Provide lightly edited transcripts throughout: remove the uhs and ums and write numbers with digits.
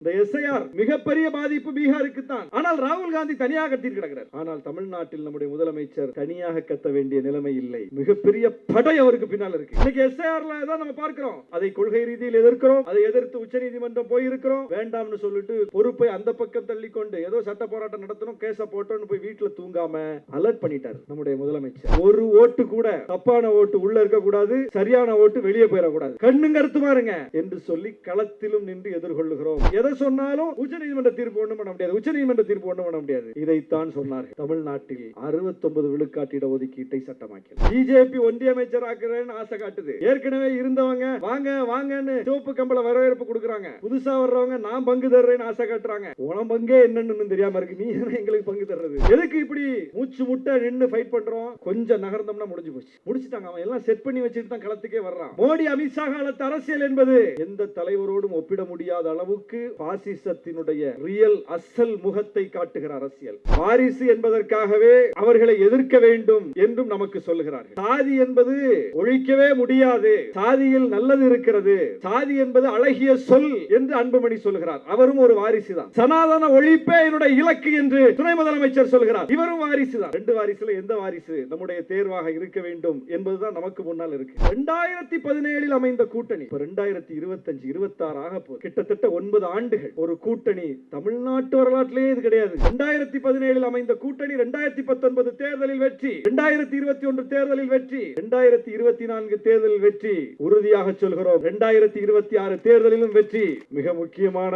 இந்த எஸ்ஐஆர் மிகப்பெரிய பாதிப்பு பீகாருக்கு தான். ஆனால் ராகுல் காந்தி தனியாக கத்திட்டு கிடக்கிறார். ஆனால் தமிழ்நாட்டில் நம்முடைய முதலமைச்சர் தனியாக கத்த வேண்டிய நிலைமை இல்லை. மிகப்பெரிய படை அவருக்கு பின்னால் இருக்கு. இன்னைக்கு எஸ்ஐஆர்ல தான் நம்ம பார்க்கிறோம். அதை கொள்கை ரீதியில் எதிர்க்கிறோம். அதை எதிர்த்து உச்சநீதிமன்றம் போயிருக்கிறோம். வேண்டாம்னு சொல்லிட்டு பொறுப்பை அந்த பக்கம் தள்ளிக்கொண்டு ஏதோ சட்ட போராட்டம் நடத்தணும், கேஸ போட்டோன்னு போய் வீட்டுல தூங்காம அலர்ட் பண்ணிட்டார் நம்முடைய முதலமைச்சர். ஒரு ஓட்டு கூட தப்பான ஓட்டு உள்ள இருக்க கூடாது, சரியான ஓட்டு வெளியே போயிடக்கூடாது, கண்ணு கருத்துமா இருங்க என்று சொல்லி களத்திலும் நின்று எதிர்கொள்ளுகிறோம். எதை சொன்னாலும் உச்சநீதிமன்ற தீர்ப்பு ஒண்ணும் பண்ண முடியாது, உச்சநீதிமன்ற தீர்ப்பு ஒண்ணும் பண்ண முடியாது. இதைத்தான் சொன்னார். தமிழ்நாட்டில் 69 விழுக்காட்டு இடஒதுக்கீட்டை சட்டமாக்கி பிஜேபி ஒன்றிய அமைச்சர் ஆக்குறேன்னு ஆசை காட்டுது. ஏற்கனவே இருந்தவங்க வாங்க வாங்கன்னு சிவப்பு கம்பள வரவேற்பு கொடுக்கறாங்க. புதுசா வர்றவங்க நான் பங்கு தர்றேன்னு ஆசை காட்டுறாங்க. உன் பங்கே என்னன்னு தெரியாம இருக்கு, நீ எங்களுக்கு பங்கு தர்றது எதுக்கு? இப்படி மூச்சு முட்டை நின்னு ஃபைட் பண்றோம். கொஞ்சம் நகர்ந்தோம்னா முடிஞ்சு போச்சு. முடிச்சிட்டாங்க. அவன் எல்லாம் செட் பண்ணி வச்சுட்டு தான் களத்துக்கே வர்றான். மோடி அமித்ஷா காலத்து அரசியல் என்பது எந்த தலைவரோடும் ஒப்பிட முடியாத அளவுக்கு பாசிசத்தினுடைய ரியல் அசல் முகத்தை காட்டுகிற அரசியல். வாரிசு என்பதற்காகவே அவர்களை எதிர்க்க வேண்டும் என்றும் நமக்கு சொல்லுகிறார்கள். சாதி என்பது ஒழிக்கவே முடியாது, சாதியில் நல்லது இருக்கிறது, சாதி என்பது அழகிய சொல் என்று அன்புமணி சொல்கிறார். அவரும் ஒரு வாரிசு தான். சனாதன ஒழிப்பே என்னுடைய இலக்கு என்று துணை முதலமைச்சர் சொல்கிறார். இவரும் வாரிசு தான். ரெண்டு வாரிசுல எந்த வாரிசு நம்முடைய தேர்வாக இருக்க வேண்டும் என்பதுதான் நமக்கு முன்னால் இருக்கு. 2017 அமைந்த கூட்டணி 2025 26 ஆக போகுது. கிட்டத்தட்ட 9 ஆண்டுகள் ஒரு கூட்டணி. தமிழ்நாட்டு வரலாற்றிலே இது கிடையாது. 2017 அமைந்த கூட்டணி 2019 தேர்தலில் வெற்றி, 2021 தேர்தலில் வெற்றி, 2024 தேர்தலில் வெற்றி. உறுதியாக சொல்கிறோம் 2026 தேர்தலிலும் வெற்றி. மிக முக்கியமான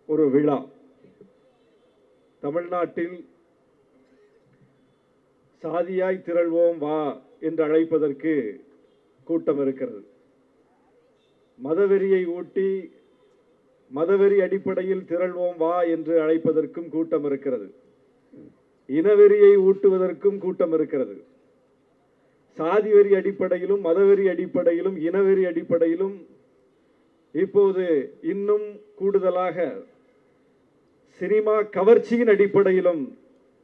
ஒரு விழா. தமிழ்நாட்டில் சாதியாய் திரள்வோம் வா என்று அழைப்பதற்கு கூட்டம் இருக்கிறது. மதவெறியை ஊட்டி மதவெறி அடிப்படையில் திரள்வோம் வா என்று அழைப்பதற்கும் கூட்டம் இருக்கிறது. இனவெறியை ஊட்டுவதற்கும் கூட்டம் இருக்கிறது. சாதி வெறி அடிப்படையிலும் மதவெறி அடிப்படையிலும் இனவெறி அடிப்படையிலும் இப்போது இன்னும் கூடுதலாக சினிமா கவர்ச்சியின் அடிப்படையிலும்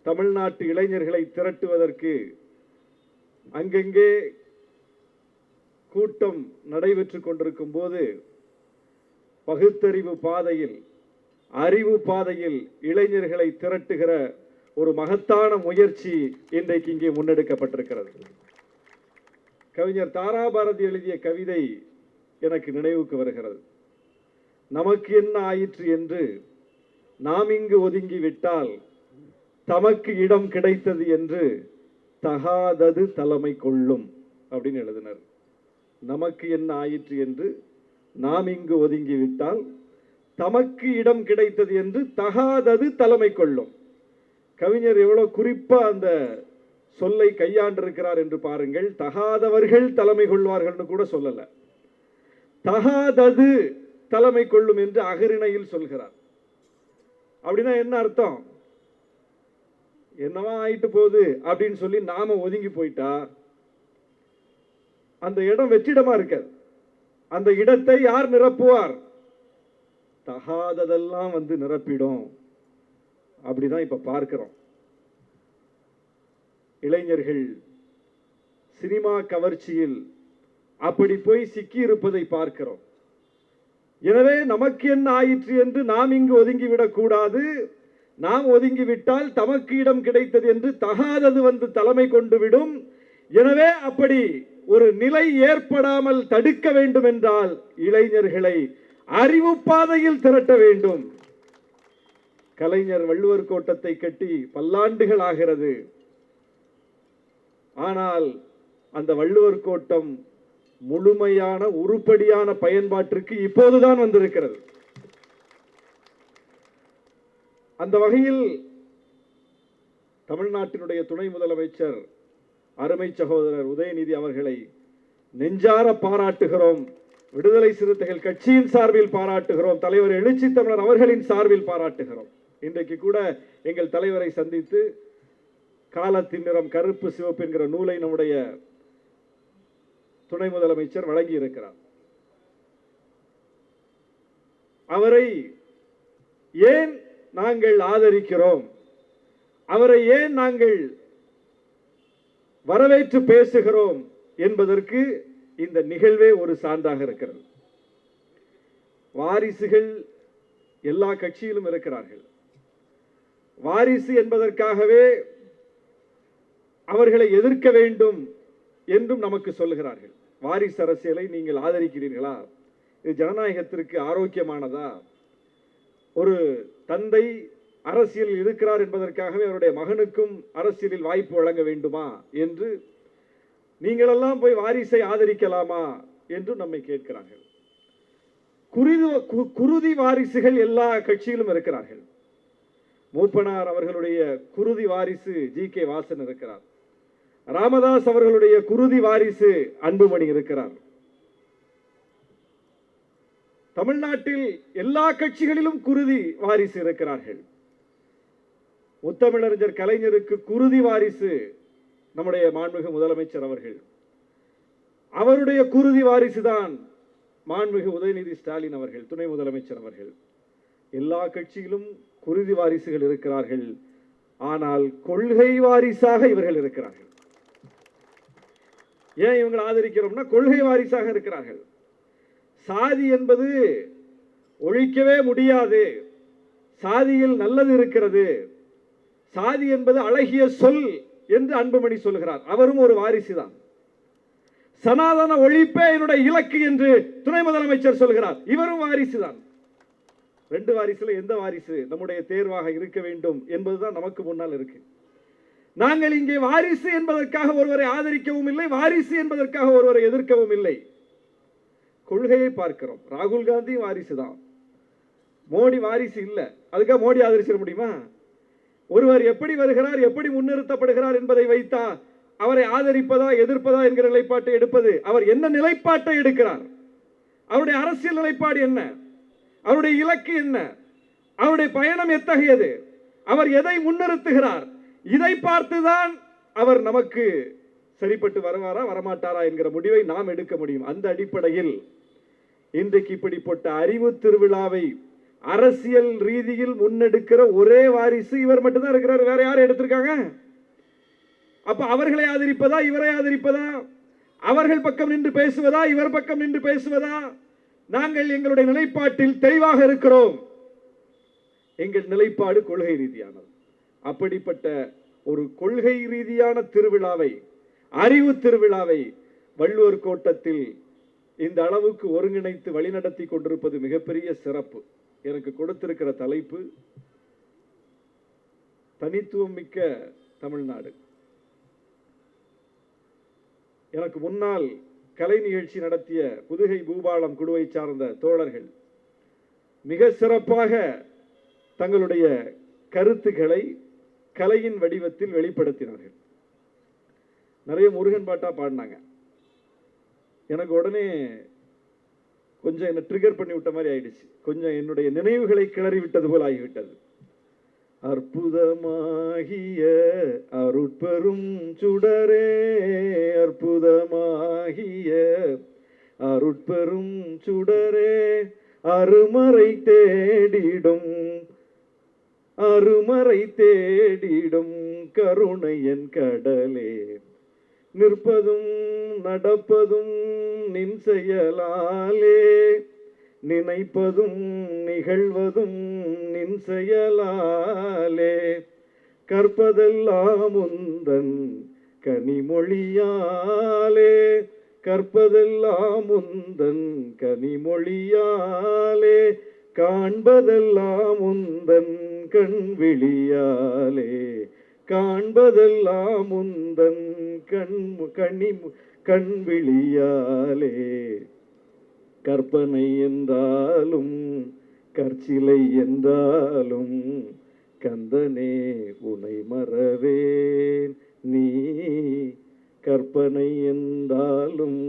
தமிழ்நாட்டு இளைஞர்களை திரட்டுவதற்கு அங்கங்கே கூட்டம் நடைபெற்றுக் கொண்டிருக்கும் போது பகுத்தறிவு பாதையில், அறிவு பாதையில் இளைஞர்களை திரட்டுகிற ஒரு மகத்தான முயற்சி இன்றைக்கு இங்கே முன்னெடுக்கப்பட்டிருக்கிறது. கவிஞர் தாராபாரதி எழுதிய கவிதை எனக்கு நினைவுக்கு வருகிறது. நமக்கு என்ன ஆயிற்று என்று நாம் இங்கு ஒதுங்கி விட்டால் தமக்கு இடம் கிடைத்தது என்று தகாதது தலைமை கொள்ளும் அப்படின்னு எழுதினர். நமக்கு என்ன ஆயிற்று என்று நாம் இங்கு ஒதுங்கிவிட்டால் தமக்கு இடம் கிடைத்தது என்று தகாதது தலைமை கொள்ளும். கவிஞர் எவ்வளவு குறிப்பா அந்த சொல்லை கையாண்டிருக்கிறார் என்று பாருங்கள். தகாதவர்கள் தலைமை கொள்வார்கள் கூட சொல்லல, தகாதது தலைமை கொள்ளும் என்று அகரிணையில் சொல்கிறார். அப்படின்னா என்ன அர்த்தம்? என்னவா ஆயிட்டு போகுது அப்படின்னு சொல்லி நாம ஒதுங்கி போயிட்டா அந்த இடம் வெற்றிடமா இருக்காது. அந்த இடத்தை யார் நிரப்புவார்? தகாததெல்லாம் வந்து நிரப்பிடும். அப்படிதான் இப்ப பார்க்கிறோம். இளைஞர்கள் சினிமா கவர்ச்சியில் அப்படி போய் சிக்கி இருப்பதை பார்க்கிறோம். எனவே நமக்கு என்ன ஆயிற்று என்று நாம் இங்கு ஒதுங்கிவிடக் கூடாது. நாம் ஒதுங்கிவிட்டால் தமக்கு இடம் கிடைத்தது என்று தகாதது வந்து தலைமை கொண்டு விடும். எனவே அப்படி ஒரு நிலை ஏற்படாமல் தடுக்க வேண்டும் என்றால் இளைஞர்களை அறிவு பாதையில் திரட்ட வேண்டும். கலைஞர் வள்ளுவர் கோட்டத்தை கட்டி பல்லாண்டுகள் ஆகிறது. ஆனால் அந்த வள்ளுவர் கோட்டம் முழுமையான உருப்படியான பயன்பாட்டிற்கு இப்போதுதான் வந்திருக்கிறது. அந்த வகையில் தமிழ்நாட்டினுடைய துணை முதலமைச்சர் அருமை சகோதரர் உதயநிதி அவர்களை நெஞ்சார பாராட்டுகிறோம். விடுதலை சிறுத்தைகள் கட்சியின் சார்பில் பாராட்டுகிறோம். தலைவர் எழுச்சி தமிழர் அவர்களின் சார்பில் பாராட்டுகிறோம். இன்றைக்கு கூட எங்கள் தலைவரை சந்தித்து காலத்தின் நிறம் கருப்பு சிவப்பு என்கிற நூலை நம்முடைய துணை முதலமைச்சர் வழங்கி இருக்கிறார். அவரை ஏன் நாங்கள் ஆதரிக்கிறோம், அவரை ஏன் நாங்கள் வரவேற்று பேசுகிறோம் என்பதற்கு இந்த நிகழ்வே ஒரு சான்றாக இருக்கிறது. வாரிசுகள் எல்லா கட்சியிலும் இருக்கிறார்கள். வாரிசு என்பதற்காகவே அவர்களை எதிர்க்க வேண்டும் என்றும் நமக்கு சொல்லுகிறார்கள். வாரிசு அரசியலை நீங்கள் ஆதரிக்கிறீர்களா? இது ஜனநாயகத்திற்கு ஆரோக்கியமானதா? ஒரு தந்தை அரசியலில் இருக்கிறார் என்பதற்காகவே அவருடைய மகனுக்கும் அரசியலில் வாய்ப்பு வழங்க வேண்டுமா என்று நீங்களெல்லாம் போய் வாரிசை ஆதரிக்கலாமா என்று நம்மை கேட்கிறார்கள். குருதி வாரிசுகள் எல்லா கட்சியிலும் இருக்கிறார்கள். மூப்பனார் அவர்களுடைய குருதி வாரிசு ஜி.கே. வாசன் இருக்கிறார். ராமதாஸ் அவர்களுடைய குருதி வாரிசு அன்புமணி இருக்கிறார். தமிழ்நாட்டில் எல்லா கட்சிகளிலும் குருதி வாரிசு இருக்கிறார்கள். முத்தமிழறிஞர் கலைஞருக்கு குருதி வாரிசு நம்முடைய மாண்புமிகு முதலமைச்சர் அவர்கள். அவருடைய குருதி வாரிசுதான் மாண்புமிகு உதயநிதி ஸ்டாலின் அவர்கள், துணை முதலமைச்சர் அவர்கள். எல்லா கட்சியிலும் குருதி வாரிசுகள் இருக்கிறார்கள். ஆனால் கொள்கை வாரிசாக இவர்கள் இருக்கிறார்கள். ஏன் இவங்களை ஆதரிக்கிறோம்னா கொள்கை வாரிசாக இருக்கிறார்கள். சாதி என்பது ஒழிக்கவே முடியாது, சாதியில் நல்லது இருக்கிறது, சாதி என்பது அழகிய சொல் என்று அன்புமணி சொல்கிறார். அவரும் ஒரு வாரிசு தான். சனாதன ஒழிப்பே என்னுடைய இலக்கு என்று துணை முதலமைச்சர் சொல்கிறார். இவரும் வாரிசு தான். ரெண்டு வாரிசுல எந்த வாரிசு நம்முடைய தேர்வாக இருக்க வேண்டும் என்பதுதான் நமக்கு முன்னால் இருக்கு. நாங்கள் இங்கே வாரிசு என்பதற்காக ஒருவரை ஆதரிக்கவும் இல்லை, வாரிசு என்பதற்காக ஒருவரை எதிர்க்கவும் இல்லை. கொள்கையை பார்க்கிறோம். ராகுல் காந்தி வாரிசு தான், மோடி வாரிசு இல்ல. அதுக்காக மோடி ஆதரிச்சிட முடியுமா? ஒருவர் எப்படி வருகிறார், எப்படி முன்னிறுத்தப்படுகிறார் என்பதை வைத்தா அவரை ஆதரிப்பதா எதிர்ப்பதா என்கிற நிலைப்பாட்டை எடுப்பது. அவர் என்ன நிலைப்பாட்டை எடுக்கிறார், அவருடைய அரசியல் நிலைப்பாடு என்ன, அவருடைய இலக்கு என்ன, அவருடைய பயணம் எத்தகையது, அவர் எதை முன்னிறுத்துகிறார், இதை பார்த்துதான் அவர் நமக்கு சரிப்பட்டு வருவாரா வரமாட்டாரா என்கிற முடிவை நாம் எடுக்க முடியும். அந்த அடிப்படையில் இன்றைக்கு இப்படிப்பட்ட அறிவு திருவிழாவை அரசியல் ரீதியில் முன்னெடுக்கிற ஒரே வாரிசு இவர் மட்டும்தான் இருக்கிறார். வேற யாரும் எடுத்திருக்காங்க? அப்ப அவர்களை ஆதரிப்பதா இவரை ஆதரிப்பதா, அவர்கள் பக்கம் நின்று பேசுவதா இவர் பக்கம் நின்று பேசுவதா? நாங்கள் எங்களுடைய நிலைப்பாட்டில் தெளிவாக இருக்கிறோம். எங்கள் நிலைப்பாடு கொள்கை ரீதியானது. அப்படிப்பட்ட ஒரு கொள்கை ரீதியான திருவிழாவை, அறிவு திருவிழாவை வள்ளுவர் கோட்டத்தில் இந்த அளவுக்கு ஒருங்கிணைத்து வழிநடத்தி கொண்டிருப்பது மிகப்பெரிய சிறப்பு. எனக்கு கொடுத்திருக்கிற தலைப்பு தனித்துவம் மிக்க தமிழ்நாடு. எனக்கு முன்னால் கலை நிகழ்ச்சி நடத்திய புதுகை பூபாலம் குழுவை சார்ந்த தோழர்கள் மிக சிறப்பாக தங்களுடைய கருத்துக்களை கலையின் வடிவத்தில் வெளிப்படுத்தினார்கள். நிறைய முருகன் பாட்டா பாடினாங்க. எனக்கு உடனே கொஞ்சம் என்ன ட்ரிகர் பண்ணி விட்ட மாதிரி ஆயிடுச்சு. கொஞ்சம் என்னுடைய நினைவுகளை கிளறி விட்டது போல் ஆகிவிட்டது. அற்புதமாகிய அருட்பெரும் சுடரே, அற்புதமாகிய அருட்பெரும் சுடரே, அருமறை தேடிடும் அருமறை தேடிடும் கருணையன் கடலே, நிற்பதும் நடப்பதும் நின் செயலாலே, நினைப்பதும் நிகழ்வதும் நின் செயலாலே, கற்பதெல்லாம் உந்தன் கனிமொழியாலே, கற்பதெல்லாம் உந்தன் கனிமொழியாலே, காண்பதெல்லாம் உந்தன் கண் விழியாலே, காண்பதெல்லாம் உந்தன் கண் விழியாலே, கற்பனை என்றாலும் கற்சிலை என்றாலும் கந்தனே உனை மறவேன் நீ, கற்பனை என்றாலும்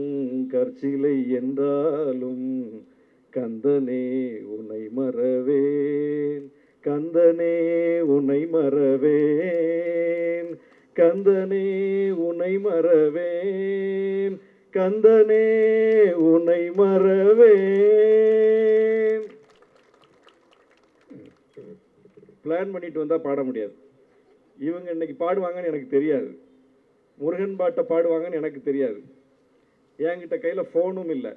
கற்சிலை என்றாலும் கந்தனே உனை மறவேன், கந்தனே உனை மறவேன், கந்தனே உனை மறவேன், கந்தனே உனை மறவேன். பிளான் பண்ணிட்டு வந்தா பாட முடியாது. இவங்க இன்னைக்கு பாடுவாங்கன்னு எனக்கு தெரியாது, முருகன் பாட்டை பாடுவாங்கன்னு எனக்கு தெரியாது. என்கிட்ட கையில் ஃபோனும் இல்லை,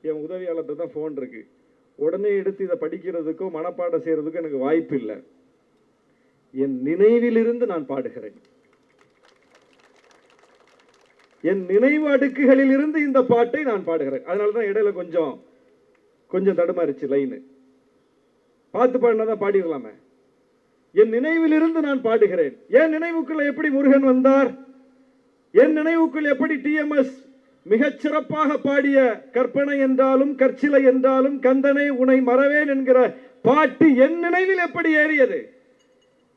என் உதவியாளர்கிட்ட தான் ஃபோன் இருக்கு. உடனே எடுத்து இதை படிக்கிறதுக்கோ மனப்பாடம் செய்யறதுக்கோ எனக்கு வாய்ப்பு இல்லை. என் நினைவிலிருந்து நான் பாடுகிறேன். என் நினைவு அடுக்குகளில் இருந்து இந்த பாட்டை நான் பாடுகிறேன். அதனாலதான் இடையில கொஞ்சம் தடுமாறிச்சு லைனு. பார்த்து பாடினாதான் பாடிடலாமே. என் நினைவிலிருந்து நான் பாடுகிறேன். என் நினைவுக்குள்ள எப்படி முருகன் வந்தார், என் நினைவுக்குள் எப்படி டிஎம்எஸ் மிகச் சிறப்பாக பாடிய கற்பனை என்றாலும் கற்சிலை என்றாலும் கந்தனை உனை மறவேன் என்கிற பாட்டு என் நினைவில் எப்படி ஏறியது.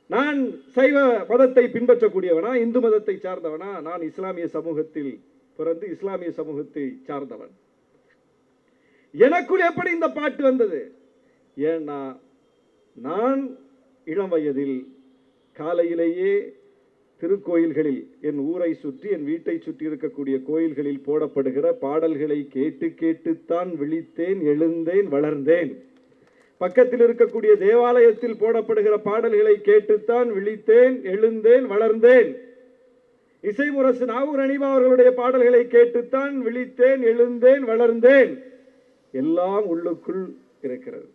நான் சைவ மதத்தை பின்பற்றக்கூடியவனா, இந்து மதத்தை சார்ந்தவனா? நான் இஸ்லாமிய சமூகத்தில் பிறந்து இஸ்லாமிய சமூகத்தை சார்ந்தவன். எனக்குள் எப்படி இந்த பாட்டு வந்தது? ஏன்னா நான் இளம் வயதில் காலையிலேயே திருக்கோயில்களில் என் ஊரை சுற்றி என் வீட்டை சுற்றி இருக்கக்கூடிய கோயில்களில் போடப்படுகிற பாடல்களை கேட்டு கேட்டுத்தான் விழித்தேன், எழுந்தேன், வளர்ந்தேன். பக்கத்தில் இருக்கக்கூடிய தேவாலயத்தில் போடப்படுகிற பாடல்களை கேட்டுத்தான் விழித்தேன், எழுந்தேன், வளர்ந்தேன். இசைமுரசு நாவூர் அனிபா அவர்களுடைய பாடல்களை கேட்டுத்தான் விழித்தேன், எழுந்தேன், வளர்ந்தேன். எல்லாம் உள்ளுக்குள் இருக்கிறது.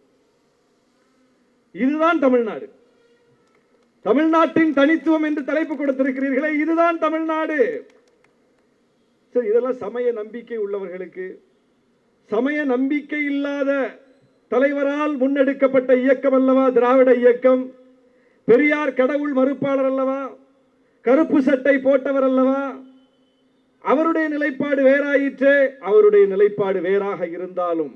இதுதான் தமிழ்நாடு. தமிழ்நாட்டின் தனித்துவம் என்று தலைப்பு கொடுத்திருக்கிறீர்களே, இதுதான் தமிழ்நாடு. சரி, இதெல்லாம் சமய நம்பிக்கை உள்ளவர்களுக்கு. சமய நம்பிக்கை இல்லாத தலைவரால் முன்னெடுக்கப்பட்ட இயக்கம் அல்லவா திராவிட இயக்கம். பெரியார் கடவுள் மறுப்பாளர் அல்லவா, கருப்பு சட்டை போட்டவர் அல்லவா. அவருடைய நிலைப்பாடு வேறாயிற்றே. அவருடைய நிலைப்பாடு வேறாக இருந்தாலும்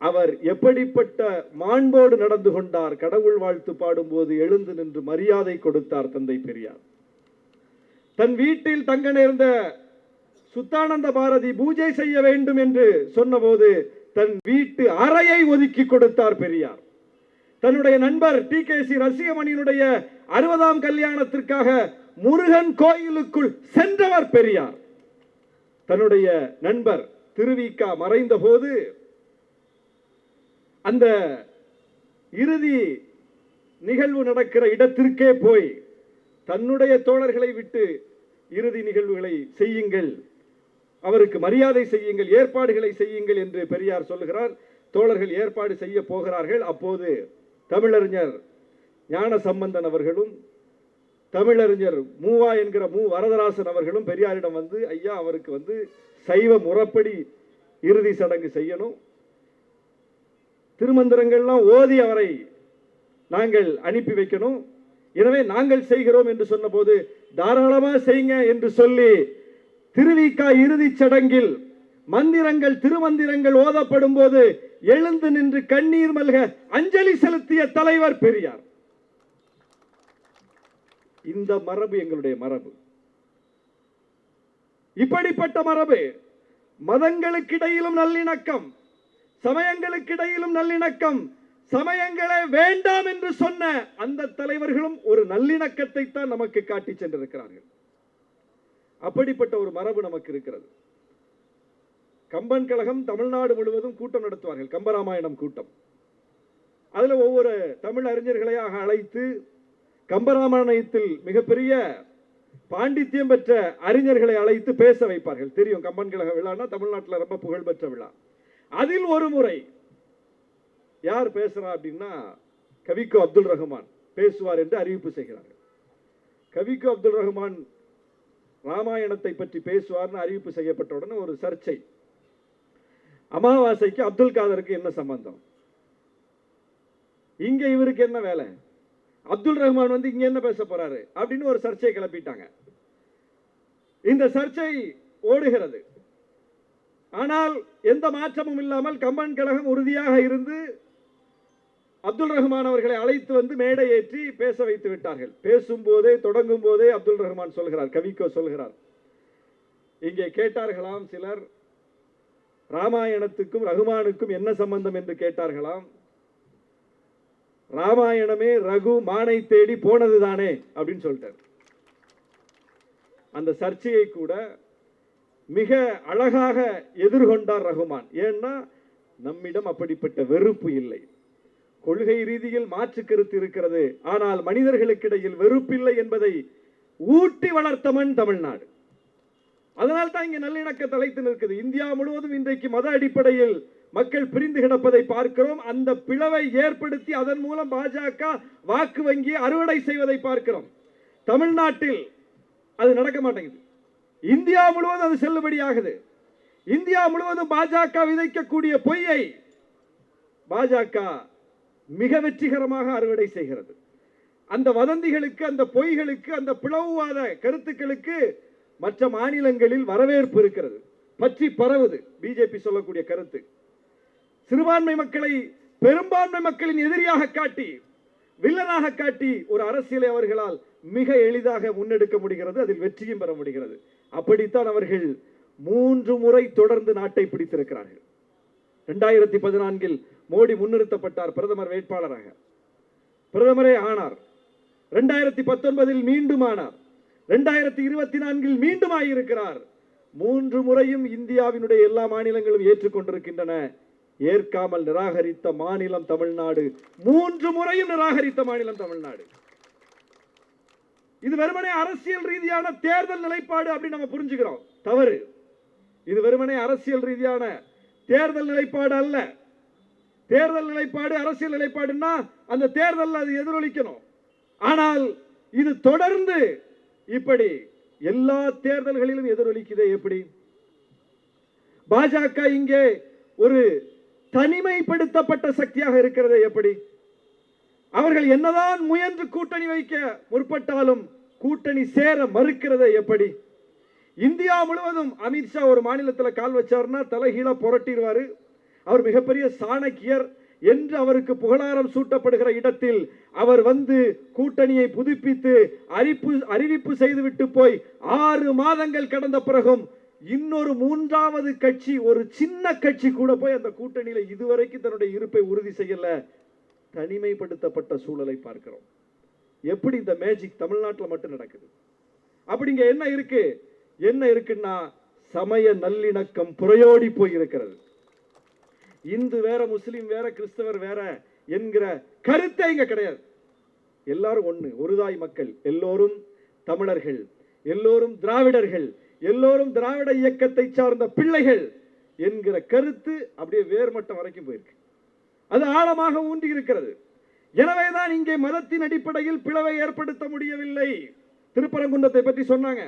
அவர் எப்படிப்பட்ட மாண்போடு நடந்து கொண்டார். கடவுள் வாழ்த்து பாடும்போது எழுந்து நின்று மரியாதை கொடுத்தார் தந்தை பெரியார். தன் வீட்டில் தங்க நேர்ந்த சுத்தானந்த பாரதி பூஜை செய்ய வேண்டும் என்று சொன்னபோது தன் வீட்டு அறையை ஒதுக்கி கொடுத்தார் பெரியார். தன்னுடைய நண்பர் டிகேசி ரசிகமணியினுடைய 60ஆம் கல்யாணத்திற்காக முருகன் கோயிலுக்குள் சென்றவர் பெரியார். தன்னுடைய நண்பர் திருவிக்கா மறைந்த போது அந்த இறுதி நிகழ்வு நடக்கிற இடத்திற்கே போய் தன்னுடைய தோழர்களை விட்டு இறுதி நிகழ்வுகளை செய்யுங்கள், அவருக்கு மரியாதை செய்யுங்கள், ஏற்பாடுகளை செய்யுங்கள் என்று பெரியார் சொல்லுகிறார். தோழர்கள் ஏற்பாடு செய்ய போகிறார்கள். அப்போது தமிழறிஞர் ஞான சம்பந்தன் அவர்களும் தமிழறிஞர் மூவா என்கிற வரதராசன் அவர்களும் பெரியாரிடம் வந்து, ஐயா அவருக்கு சைவ முறைப்படி இறுதி சடங்கு செய்யணும், திருமந்திரங்கள்லாம் ஓதி அவரை நாங்கள் அனுப்பி வைக்கணும், எனவே நாங்கள் செய்கிறோம் என்று சொன்னபோது தாராளமாக செய்யுங்க என்று சொல்லி திருவிக்கா இறுதி சடங்கில் மந்திரங்கள் திருமந்திரங்கள் ஓதப்படும் போது எழுந்து நின்று கண்ணீர் மல்க அஞ்சலி செலுத்திய தலைவர் பெரியார். இந்த மரபு எங்களுடைய மரபு. இப்படிப்பட்ட மரபு மதங்களுக்கிடையிலும் நல்லிணக்கம், சமயங்களுக்கிடையிலும் நல்லிணக்கம், சமயங்களே வேண்டாம் என்று சொன்ன அந்த தலைவர்களும் ஒரு நல்லிணக்கத்தை தான் நமக்கு காட்டி சென்றிருக்கிறார்கள். அப்படிப்பட்ட ஒரு மரபு நமக்கு இருக்கிறது. கம்பன் கழகம் தமிழ்நாடு முழுவதும் கூட்டம் நடத்துவார்கள், கம்பராமாயணம் கூட்டம். அதுல ஒவ்வொரு தமிழ் அறிஞர்களையாக அழைத்து கம்பராமாயணத்தில் மிகப்பெரிய பாண்டித்யம் பெற்ற அறிஞர்களை அழைத்து பேச வைப்பார்கள். தெரியும், கம்பன் கழக விழான்னா தமிழ்நாட்டில் ரொம்ப புகழ்பெற்ற விழா. அதில் ஒரு முறை யார் பேசுறா அப்படின்னா கவிக்கோ அப்துல் ரஹ்மான் பேசுவார் என்று அறிவிப்பு செய்கிறார்கள். கவிக்கோ அப்துல் ரஹ்மான் ராமாயணத்தை பற்றி பேசுவார்னு அறிவிப்பு செய்யப்பட்ட உடனே ஒரு சர்ச்சை. அமாவாசைக்கு அப்துல் காதருக்கு என்ன சம்பந்தம், இங்க இவருக்கு என்ன வேலை, அப்துல் ரஹ்மான் இங்க என்ன பேச போறாரு அப்படின்னு ஒரு சர்ச்சையை கிளப்பிட்டாங்க. இந்த சர்ச்சை ஓடுகிறது. ஆனால் எந்த மாற்றமும் இல்லாமல் கம்பன் கழகம் உறுதியாக இருந்து அப்துல் ரஹ்மான் அவர்களை அழைத்து மேடை ஏற்றி பேச வைத்து விட்டார்கள். பேசும்போதே தொடங்கும் போதே அப்துல் ரஹ்மான் சொல்கிறார், கவிக்கோ சொல்கிறார், இங்கே கேட்டார்களாம் சிலர், ராமாயணத்துக்கும் ரகுமானுக்கும் என்ன சம்பந்தம் என்று கேட்டார்களாம். ராமாயணமே ரகு மானை தேடி போனதுதானே அப்படின்னு சொல்லிட்டார். அந்த சர்ச்சையை கூட மிக அழகாக எதிர்கொண்டார் ரகுமான். ஏன்னா நம்மிடம் அப்படிப்பட்ட வெறுப்பு இல்லை. கொள்கை ரீதியில் மாற்று கருத்து இருக்கிறது, ஆனால் மனிதர்களுக்கிடையில் வெறுப்பில்லை என்பதை ஊட்டி வளர்த்தமன் தமிழ்நாடு. அதனால் தான் இங்கே நல்லிணக்க தலைத்து நிற்குது. இந்தியா முழுவதும் இன்றைக்கு மத அடிப்படையில் மக்கள் பிரிந்து கிடப்பதை பார்க்கிறோம். அந்த பிளவை ஏற்படுத்தி அதன் மூலம் பாஜக வாக்கு வங்கி அறுவடை செய்வதை பார்க்கிறோம். தமிழ்நாட்டில் அது நடக்க மாட்டேங்குது. இந்தியா முழுவதும் அது செல்லுபடியாகுது. இந்தியா முழுவதும் பாஜக விதைக்கக்கூடிய பொய்யை பாஜக மிக வெற்றிகரமாக அறுவடை செய்கிறது. அந்த வதந்திகளுக்கு, அந்த பொய்களுக்கு, அந்த பிளவுவாத கருத்துக்களுக்கு மற்ற மாநிலங்களில் வரவேற்பு இருக்கிறது, பற்றி பரவுது. பிஜேபி சொல்லக்கூடிய கருத்து சிறுபான்மை மக்களை பெரும்பான்மை மக்களின் எதிரியாக காட்டி, வில்லனாக காட்டி ஒரு அரசியலை அவர்களால் மிக எளிதாக முன்னெடுக்க முடிகிறது, அதில் வெற்றியும் பெற முடிகிறது. அப்படித்தான் அவர்கள் 3 முறை தொடர்ந்து நாட்டை பிடித்திருக்கிறார்கள். 2014 மோடி முன்னிறுத்தப்பட்டார் பிரதமர் வேட்பாளராக, பிரதமரே ஆனார். 2019 மீண்டும் ஆனார். 2024 மீண்டும் ஆகியிருக்கிறார். 3 முறையும் இந்தியாவினுடைய எல்லா மாநிலங்களும் ஏற்றுக்கொண்டிருக்கின்றன. ஏற்காமல் நிராகரித்த மாநிலம் தமிழ்நாடு. 3 முறையும் நிராகரித்த மாநிலம் தமிழ்நாடு. இது வெறுமனே அரசியல் ரீதியான தேர்தல் நிலைப்பாடு அப்படின்னு நம்ம புரிஞ்சுக்கிறோம். தவறு. இது வெறுமனே அரசியல் ரீதியான தேர்தல் நிலைப்பாடு அல்ல. தேர்தல் நிலைப்பாடு அரசியல் நிலைப்பாடுன்னா அந்த தேர்தல் அது எதிரொலிக்கணும். ஆனால் இது தொடர்ந்து இப்படி எல்லா தேர்தல்களிலும் எதிரொலிக்குதே. எப்படி பாஜக இங்கே ஒரு தனிமைப்படுத்தப்பட்ட சக்தியாக இருக்கிறது? எப்படி அவர்கள் என்னதான் முயன்று கூட்டணி வைக்க முற்பட்டாலும் கூட்டணி சேர மறுக்கிறது? எப்படி இந்தியா முழுவதும் அமித்ஷா ஒரு மாநிலத்தில் கால் வச்சார்னா தலைகீழ புரட்டிடுவாரு. அவர் மிகப்பெரிய சாணக்கியர் என்று அவருக்கு புகழாரம் சூட்டப்படுகிற இடத்தில் அவர் வந்து கூட்டணியை புதுப்பித்து அறிவிப்பு செய்துவிட்டு போய் 6 மாதங்கள் கடந்த பிறகும் இன்னொரு 3வது கட்சி, ஒரு சின்ன கட்சி கூட போய் அந்த கூட்டணியில இதுவரைக்கும் தன்னுடைய இருப்பை உறுதி செய்யல. தனிமைப்படுத்தப்பட்ட சூழலை பார்க்கிறோம். எப்படி இந்த மேஜிக் தமிழ்நாட்டில் மட்டும் நடக்குது? அப்படிங்க என்ன இருக்கு? என்ன இருக்குன்னா சமய நல்லிணக்கம் புரையோடி போயிருக்கிறது. இந்து வேற, முஸ்லிம் வேற, கிறிஸ்தவர் வேற என்கிற கருத்தை இங்க கிடையாது. எல்லாரும் ஒண்ணு, ஒருதாய் மக்கள், எல்லோரும் தமிழர்கள், எல்லோரும் திராவிடர்கள், எல்லோரும் திராவிட இயக்கத்தை சார்ந்த பிள்ளைகள் என்கிற கருத்து அப்படியே வேர்மட்டம் வரைக்கும் போயிருக்கு. அது ஆழமாக ஊன்றி இருக்கிறது. எனவேதான் இங்கே மதத்தின் அடிப்படையில் பிளவை ஏற்படுத்த முடியவில்லை. திருப்பரங்குன்றத்தை பற்றி சொன்னாங்க.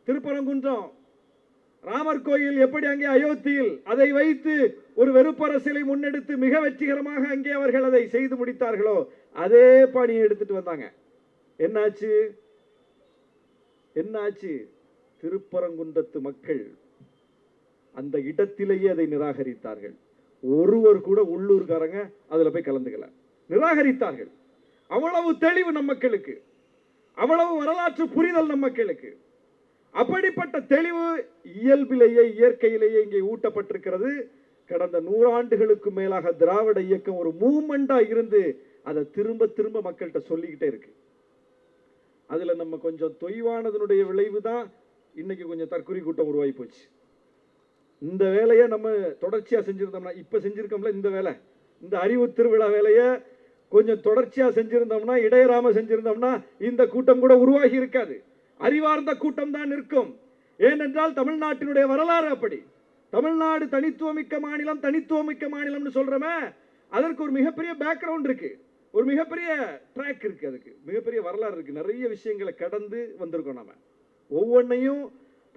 திருப்பரங்குன்றம் ராமர் கோயில் எப்படி அங்கே அயோத்தியில் அதை வைத்து ஒரு வெறுப்பரசியலை முன்னெடுத்து மிக வெற்றிகரமாக அங்கே அவர்கள் அதை செய்து முடித்தார்களோ அதே பாணியை எடுத்துட்டு வந்தாங்க. என்னாச்சு? என்னாச்சு? திருப்பரங்குன்றத்து மக்கள் அந்த இடத்திலேயே அதை நிராகரித்தார்கள். ஒருவர் கூட உள்ளூர்காரங்க அதுல போய் கலந்துக்கல, நிராகரித்தார்கள். அவ்வளவு தெளிவு நம் மக்களுக்கு, அவ்வளவு வரலாற்று புரிதல் நம் மக்களுக்கு. அப்படிப்பட்ட தெளிவு இயல்பிலேயே, இயற்கையிலேயே இங்கே ஊட்டப்பட்டிருக்கிறது. கடந்த 100 ஆண்டுகளுக்கு மேலாக திராவிட இயக்கம் ஒரு மூவ்மெண்டா இருந்து அதை திரும்ப திரும்ப மக்கள்கிட்ட சொல்லிக்கிட்டே இருக்கு. அதுல நம்ம கொஞ்சம் தொய்வானதனுடைய விளைவு தான் இன்னைக்கு கொஞ்சம் தற்குறி கூட்டம் உருவாகி போச்சு. இந்த வேலையை நம்ம தொடர்ச்சியா செஞ்சிருந்தோம்னா, இப்ப செஞ்சிருக்கோம்ல இந்த வேலை, இந்த அறிவு திருவிழா வேலையை கொஞ்சம் தொடர்ச்சியா செஞ்சிருந்தோம்னா, இடையராம செஞ்சிருந்தோம்னா இந்த கூட்டம் கூட உருவாகி இருக்காது. அறிவார்ந்த கூட்டம் தான் நிற்கும். ஏனென்றால் தமிழ்நாட்டினுடைய வரலாறு அப்படி. தமிழ்நாடு தனித்துவமிக்க மாநிலம், தனித்துவமிக்க மாநிலம்னு சொல்றமே, அதற்கு ஒரு மிகப்பெரிய பேக்ரவுண்ட் இருக்கு, ஒரு மிகப்பெரிய ட்ராக் இருக்கு, அதுக்கு மிகப்பெரிய வரலாறு இருக்கு. நிறைய விஷயங்களை கடந்து வந்திருக்கோம். நாம ஒவ்வொன்றையும்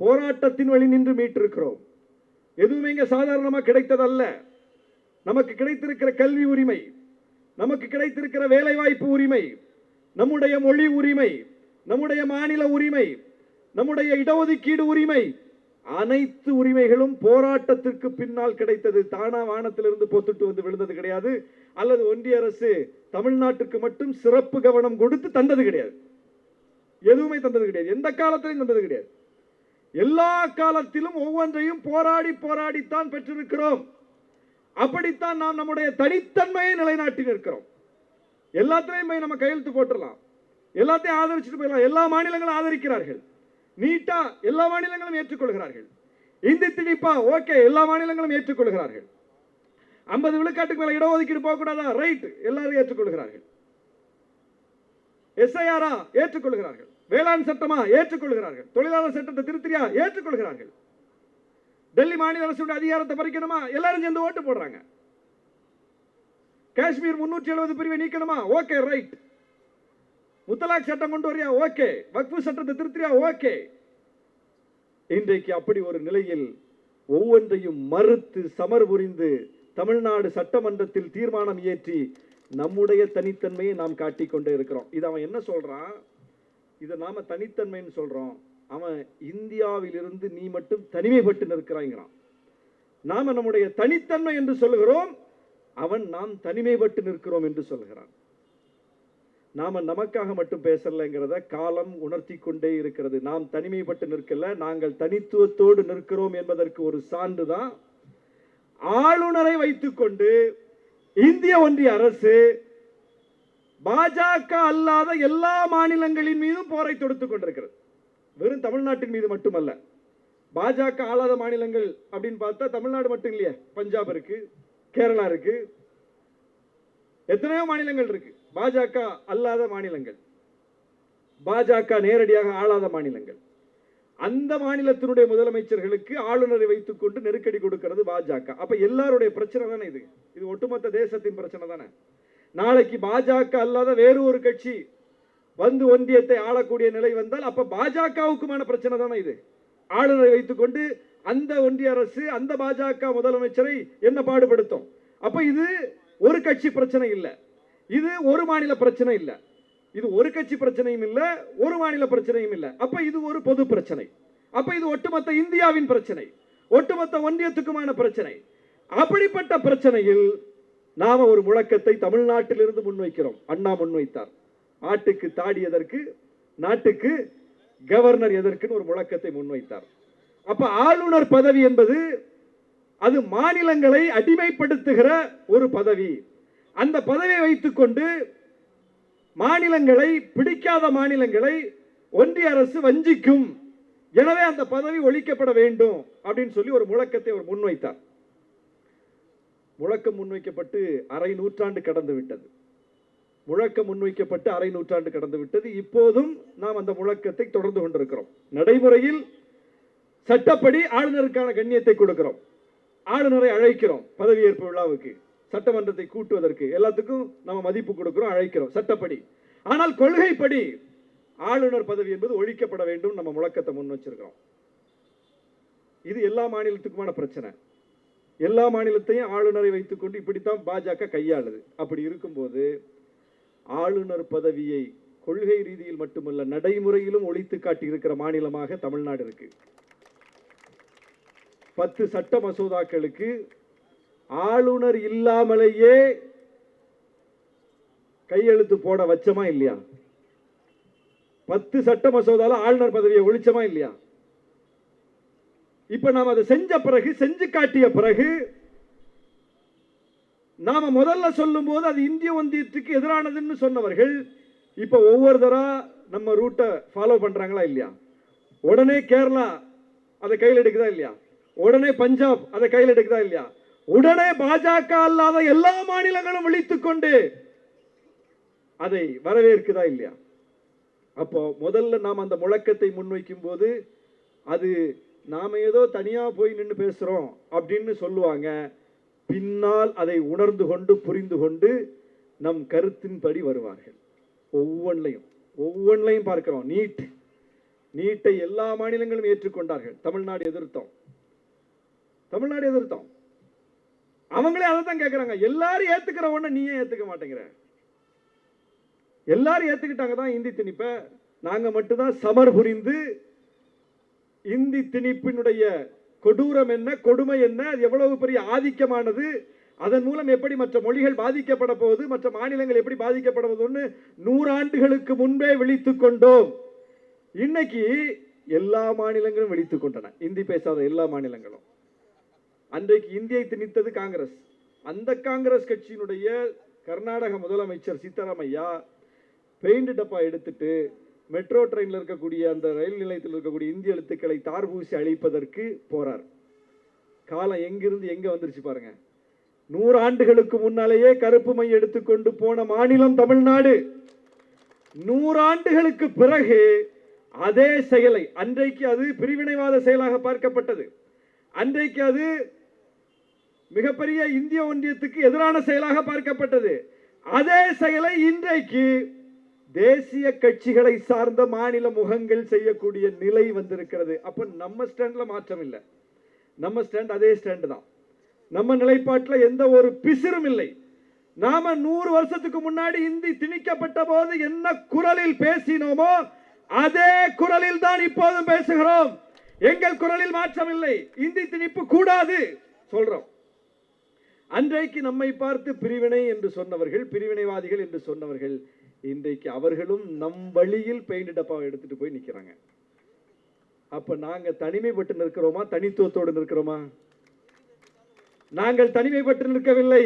போராட்டத்தின் வழி நின்று மீட்டிருக்கிறோம். எதுவுமே இங்க சாதாரணமா கிடைத்ததல்ல. நமக்கு கிடைத்திருக்கிற கல்வி உரிமை, நமக்கு கிடைத்திருக்கிற வேலை வாய்ப்பு உரிமை, நம்முடைய மொழி உரிமை, நம்முடைய மாநில உரிமை, நம்முடைய இடஒதுக்கீடு உரிமை, அனைத்து உரிமைகளும் போராட்டத்திற்கு பின்னால் கிடைத்தது. தானா வானத்திலிருந்து பொத்துட்டு வந்து விழுந்தது கிடையாது. அல்லது ஒன்றிய அரசு தமிழ்நாட்டுக்கு மட்டும் சிறப்பு கவனம் கொடுத்து தந்தது கிடையாது. எதுவுமே தந்தது கிடையாது. எந்த காலத்திலும் தந்தது கிடையாது. எல்லா காலத்திலும் ஒவ்வொன்றையும் போராடி போராடித்தான் பெற்றிருக்கிறோம். அப்படித்தான் நாம் நம்முடைய தனித்தன்மையை நிலைநாட்டி இருக்கிறோம். எல்லாத்திலையும் போய் நம்ம கையெழுத்து போட்டுடலாம், எல்லாத்தையும் ஆதரிச்சுட்டு போயிடலாம். எல்லா மாநிலங்களும் ஆதரிக்கிறார்கள். நீட்டா எல்லா மாநிலங்களும் ஏற்றுக்கொள்கிறார்கள். இந்தி திணிப்பா ஓகே, எல்லா மாநிலங்களும் ஏற்றுக்கொள்கிறார்கள். 50 விழுக்காட்டுக்கு மேல இடஒதுக்கீடு போகக்கூடாதா, ரைட், எல்லாரும் ஏற்றுக்கொள்கிறார்கள். எஸ்ஐஆரா ஏற்றுக்கொள்கிறார்கள். வேளாண் சட்டமா ஏற்றுக்கொள்கிறார்கள். தொழிலாளர் சட்டத்தை திருத்தியா ஏற்றுக்கொள்கிறார்கள். டெல்லி மாநில அரசுடைய அதிகாரத்தை பறிக்கணுமா? எல்லாரும் சேர்ந்து ஓட்டு போடுறாங்க. காஷ்மீர் 370 பிரிவை நீக்கணுமா? Okay, right. முத்தலாக் சட்டம் கொண்டு வரியா? ஓகே. வக்ஃபு சட்டத்தை திருத்தியா? ஓகே. இன்றைக்கு அப்படி ஒரு நிலையில் ஒவ்வொன்றையும் மறுத்து சமர் புரிந்து தமிழ்நாடு சட்டமன்றத்தில் தீர்மானம் இயற்றி நம்முடைய தனித்தன்மையை நாம் காட்டிக்கொண்டே இருக்கிறோம். இது அவன் என்ன சொல்றான்? இதை நாம தனித்தன்மைன்னு சொல்றோம். அவன் இந்தியாவிலிருந்து நீ மட்டும் தனிமைப்பட்டு நிற்கிறாங்கிறான். நாம நம்முடைய தனித்தன்மை என்று சொல்லுகிறோம், அவன் நாம் தனிமைப்பட்டு நிற்கிறோம் என்று சொல்கிறான். நாம நமக்காக மட்டும் பேசலைங்கிறத காலம் உணர்த்தி கொண்டே இருக்கிறது. நாம் தனிமைப்பட்டு நிற்கல, நாங்கள் தனித்துவத்தோடு நிற்கிறோம் என்பதற்கு ஒரு சான்றுதான் ஆளுநரை வைத்துக்கொண்டு இந்திய ஒன்றிய அரசு பாஜக அல்லாத எல்லா மாநிலங்களின் மீதும் போரை தொடுத்துக் கொண்டிருக்கிறது. வெறும் தமிழ்நாட்டின் மீது மட்டுமல்ல. பாஜக ஆளாத மாநிலங்கள் அப்படின்னு பார்த்தா தமிழ்நாடு மட்டும் இல்லையே, பஞ்சாப் இருக்கு, கேரளா இருக்கு, எத்தனையோ மாநிலங்கள் இருக்கு. பாஜக அல்லாத மாநிலங்கள், பாஜக நேரடியாக ஆளாத மாநிலங்கள். அந்த மாநிலத்தினுடைய முதலமைச்சர்களுக்கு ஆளுநரை வைத்துக் கொண்டு நெருக்கடி கொடுக்கிறது பாஜக. அப்ப எல்லாருடைய பிரச்சனை தானே இது. இது ஒட்டுமொத்த தேசத்தின் பிரச்சனை தானே. நாளைக்கு பாஜக அல்லாத வேறு ஒரு கட்சி வந்து ஒன்றியத்தை ஆளக்கூடிய நிலை வந்தால் அப்ப பாஜகவுக்குமான பிரச்சனை தானே இது. ஆளுநரை வைத்துக் கொண்டு அந்த ஒன்றிய அரசு அந்த பாஜக முதலமைச்சரை என்ன பாடுபடுத்தும்? அப்ப இது ஒரு கட்சி பிரச்சனை இல்லை, இது ஒரு மாநில பிரச்சனை இல்லை, இது ஒரு கட்சி பிரச்சனையும் இல்லை, ஒரு மாநில பிரச்சனையும் இல்லை. அப்ப இது ஒரு பொது பிரச்சனை. அப்ப இது ஒட்டுமொத்த இந்தியாவின் பிரச்சனை, ஒட்டுமொத்த ஒன்றியத்துக்குமான பிரச்சனை. அப்படிப்பட்ட பிரச்சனையில் நாம ஒரு முழக்கத்தை தமிழ்நாட்டிலிருந்து முன்வைக்கிறோம். அண்ணா முன்வைத்தார். ஆட்டுக்கு தாடி எதற்கு, நாட்டுக்கு கவர்னர் எதற்குன்னு ஒரு முழக்கத்தை முன்வைத்தார். அப்ப ஆளுநர் பதவி என்பது அது மாநிலங்களை அடிமைப்படுத்துகிற ஒரு பதவி. அந்த பதவியை வைத்துக் கொண்டு மாநிலங்களை, பிடிக்காத மாநிலங்களை ஒன்றிய அரசு வஞ்சிக்கும், எனவே அந்த பதவி ஒழிக்கப்பட வேண்டும் அப்படின்னு சொல்லி ஒரு முழக்கத்தை அவர் முன்வைத்தார். முழக்கம் முன்வைக்கப்பட்டு அரை நூற்றாண்டு கடந்து விட்டது. முழக்கம் முன்வைக்கப்பட்டு அரை நூற்றாண்டு கடந்து விட்டது. இப்போதும் நாம் அந்த முழக்கத்தை தொடர்ந்து கொண்டிருக்கிறோம். நடைமுறையில் சட்டப்படி ஆளுநருக்கான கண்ணியத்தை கொடுக்கிறோம், ஆளுநரை அழைக்கிறோம் பதவியேற்பு விழாவுக்கு, சட்டமன்றத்தை கூட்டுவதற்கு, எல்லாத்துக்கும் நம்ம மதிப்பு கொடுக்கிறோம், அழைக்கிறோம் சட்டப்படி. ஆனால் கொள்கைப்படி ஆளுநர் பதவி என்பது ஒழிக்கப்பட வேண்டும் நம்ம முழக்கத்தை முன் வச்சிருக்கிறோம். இது எல்லா மாநிலத்துக்குமான பிரச்சனை. எல்லா மாநிலத்தையும் ஆளுநரை வைத்துக்கொண்டு இப்படித்தான் பாஜக கையாளுது. அப்படி இருக்கும்போது ஆளுநர் பதவியை கொள்கை ரீதியில் மட்டுமல்ல நடைமுறையிலும் ஒழித்து காட்டி இருக்கிற மாநிலமாக தமிழ்நாடு இருக்கு. 10 சட்ட மசோதாக்களுக்கு ஆளுநர் இல்லாமலேயே கையெழுத்து போட வச்சமா இல்லையா? 10 சட்ட மசோதால ஆளுநர் பதவியை ஒழிச்சமா இல்லையா? இப்ப நாம் அதை செஞ்ச பிறகு, செஞ்சு காட்டிய பிறகு, நாம முதல்ல சொல்லும் போது அது இந்திய ஒன்றியத்துக்கு எதிரானதுன்னு சொன்னவர்கள் இப்ப ஒவ்வொரு தரா நம்ம ரூட்டை ஃபாலோ பண்றாங்களா இல்லையா? உடனே கேரளா அதை கையில் எடுக்குதா இல்லையா? உடனே பஞ்சாப் அதை கையில் எடுக்குதா இல்லையா? உடனே பாஜக அல்லாத எல்லா மாநிலங்களும் விழித்துக் கொண்டு அதை வரவேற்குதா இல்லையா? அப்போ முதல்ல நாம் அந்த முழக்கத்தை முன்வைக்கும் போது அது நாம ஏதோ தனியா போய் நின்று பேசுறோம் அப்படின்னு சொல்லுவாங்க. பின்னால் அதை உணர்ந்து கொண்டு புரிந்து கொண்டு நம் கருத்தின்படி வருவார்கள். ஒவ்வொன்றையும் பார்க்கிறோம். நீட்டை எல்லா மாநிலங்களும் ஏற்றுக்கொண்டார்கள். தமிழ்நாடு எதிர்த்தோம். அவங்களே அதை தான் கேட்கிறாங்க. எல்லாரும் ஏத்துக்கிற ஒண்ணு நீ ஏன் ஏத்துக்க மாட்டேங்கிற? எல்லாரும் ஏத்துக்கிட்டாங்க தான் இந்தி திணிப்ப. நாங்க மட்டும்தான் சமர் புரிந்து இந்தி திணிப்பினுடைய கொடூரம் என்ன, கொடுமை என்ன, அது எவ்வளவு பெரிய ஆதிக்கமானது, அதன் மூலம் எப்படி மற்ற மொழிகள் பாதிக்கப்பட போகுது, மற்ற மாநிலங்கள் எப்படி பாதிக்கப்பட போகுதுன்னு 100 ஆண்டுகளுக்கு முன்பே விழித்துக் கொண்டோம். இன்னைக்கு எல்லா மாநிலங்களும் விழித்துக் கொண்டன, இந்தி பேசாத எல்லா மாநிலங்களும். அன்றைக்கு இந்தியை திணித்தது காங்கிரஸ். அந்த காங்கிரஸ் கட்சியினுடைய கர்நாடக முதலமைச்சர் சீதாராமையா பெயிண்ட் டப்பா எடுத்துட்டு மெட்ரோ ட்ரெயினில் இருக்கக்கூடிய அந்த ரயில் நிலையத்தில் இருக்கக்கூடிய இந்திய எழுத்துக்களை தார்பூசி அழிப்பதற்கு போறார். காலம் எங்கிருந்து எங்க வந்துருச்சு பாருங்க. 100 ஆண்டுகளுக்கு முன்னாலேயே கருப்பு மை எடுத்துக்கொண்டு போன மாநிலம் தமிழ்நாடு. 100 ஆண்டுகளுக்கு பிறகு அதே செயலை, அன்றைக்கு அது பிரிவினைவாத செயலாக பார்க்கப்பட்டது, அன்றைக்கு அது மிகப்பெரிய இந்திய ஒன்றியத்துக்கு எதிரான செயலாக பார்க்கப்பட்டது. அதே செயலை இன்றைக்கு தேசிய கட்சிகளை சார்ந்த மாநில முகங்கள் செய்யக்கூடிய நிலை வந்திருக்கிறது. அப்ப நம்ம ஸ்டாண்ட்ல மாற்றம் இல்லை, நம்ம ஸ்டாண்ட் அதே ஸ்டாண்ட் தான். நம்ம நிலைப்பாட்டில் எந்த ஒரு பிசிறும் இல்லை. நாம 100 வருஷத்துக்கு முன்னாடி இந்தி திணிக்கப்பட்ட போது என்ன குரலில் பேசினோமோ அதே குரலில் தான் இப்போதும் பேசுகிறோம். எங்கள் குரலில் மாற்றம் இல்லை. இந்தி திணிப்பு கூடாது சொல்றோம். அன்றைக்கு நம்மை பார்த்து பிரிவினை என்று சொன்னவர்கள், பிரிவினைவாதிகள் என்று சொன்னவர்கள், இன்றைக்கு அவர்களும் நம் வழியில் பெயிண்ட் டப்பாவை எடுத்துட்டு போய் நிக்கிறாங்க. அப்ப நாங்க தனிமைப்பட்டு நிற்கிறோமா, தனித்துவத்தோடு நிற்கிறோமா? நாங்கள் தனிமைப்பட்டு நிற்கவில்லை,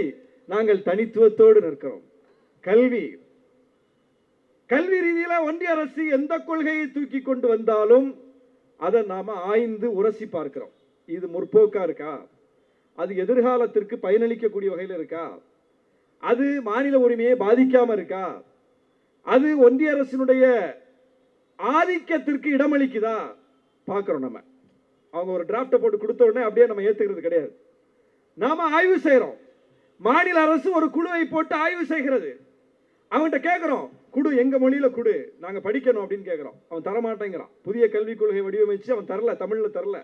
நாங்கள் தனித்துவத்தோடு நிற்கிறோம். கல்வி ரீதியில ஒன்றிய அரசு எந்த கொள்கையை தூக்கி கொண்டு வந்தாலும் அதை நாம ஆய்ந்து உரசி பார்க்கிறோம். இது முற்போக்கா இருக்கா, அது எதிர்காலத்திற்கு பயனளிக்கக்கூடிய வகையில் இருக்கா, அது மாநில உரிமையை பாதிக்காம இருக்கா, அது ஒன்றிய அரசினுடைய ஆதிக்கத்திற்கு இடமளிக்குதா பார்க்கிறோம். நம்ம அவங்க ஒரு டிராப்டை போட்டு கொடுத்த உடனே அப்படியே நம்ம ஏத்துக்கிறது கிடையாது. நாம ஆய்வு செய்யறோம். மாநில அரசு ஒரு குழுவை போட்டு ஆய்வு செய்கிறது. அவன்கிட்ட கேட்கிறோம், குடு, எங்க மொழியில குடு, நாங்க படிக்கணும் அப்படின்னு கேட்கிறோம். அவன் தரமாட்டேங்கிறான். புதிய கல்விக் கொள்கை வடிவமைச்சு அவன் தரல, தமிழ்ல தரல,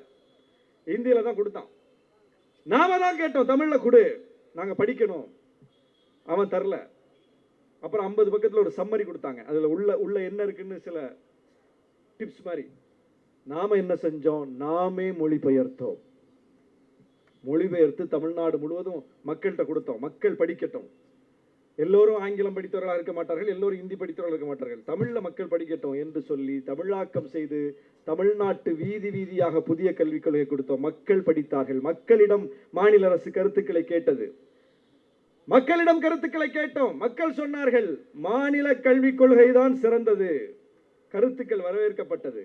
இந்தியில தான் கொடுத்தான். நாம தான் கேட்டோம், தமிழ்ல குடு, நாங்க படிக்கணும், அவன் தரல. அப்புறம் 50 பக்கத்துல ஒரு சம்மரி கொடுத்தாங்க. அதுல உள்ள என்ன இருக்குன்னு சில டிப்ஸ் மாதிரி. நாம என்ன செஞ்சோம், நாமே மொழிபெயர்த்தோம். மொழிபெயர்த்து தமிழ்நாடு முழுவதும் மக்கள்கிட்ட கொடுத்தோம். மக்கள் படிக்கட்டும். எல்லோரும் ஆங்கிலம் படித்தவர்களாக இருக்க மாட்டார்கள், எல்லோரும் ஹிந்தி படித்தவர்கள் இருக்க மாட்டார்கள், தமிழ்ல மக்கள் படிக்கட்டும் என்று சொல்லி தமிழாக்கம் செய்து தமிழ்நாட்டு வீதி வீதியாக புதிய கல்விக் கொள்கை கொடுத்தோம். மக்கள் படித்தார்கள். மக்களிடம் மாநில அரசு கருத்துக்களை கேட்டது. மக்களிடம் கருத்துக்களை கேட்டோம். மக்கள் சொன்னார்கள், மாநில கல்விக் கொள்கை தான் சிறந்தது. கருத்துக்கள் வரவேற்கப்பட்டது,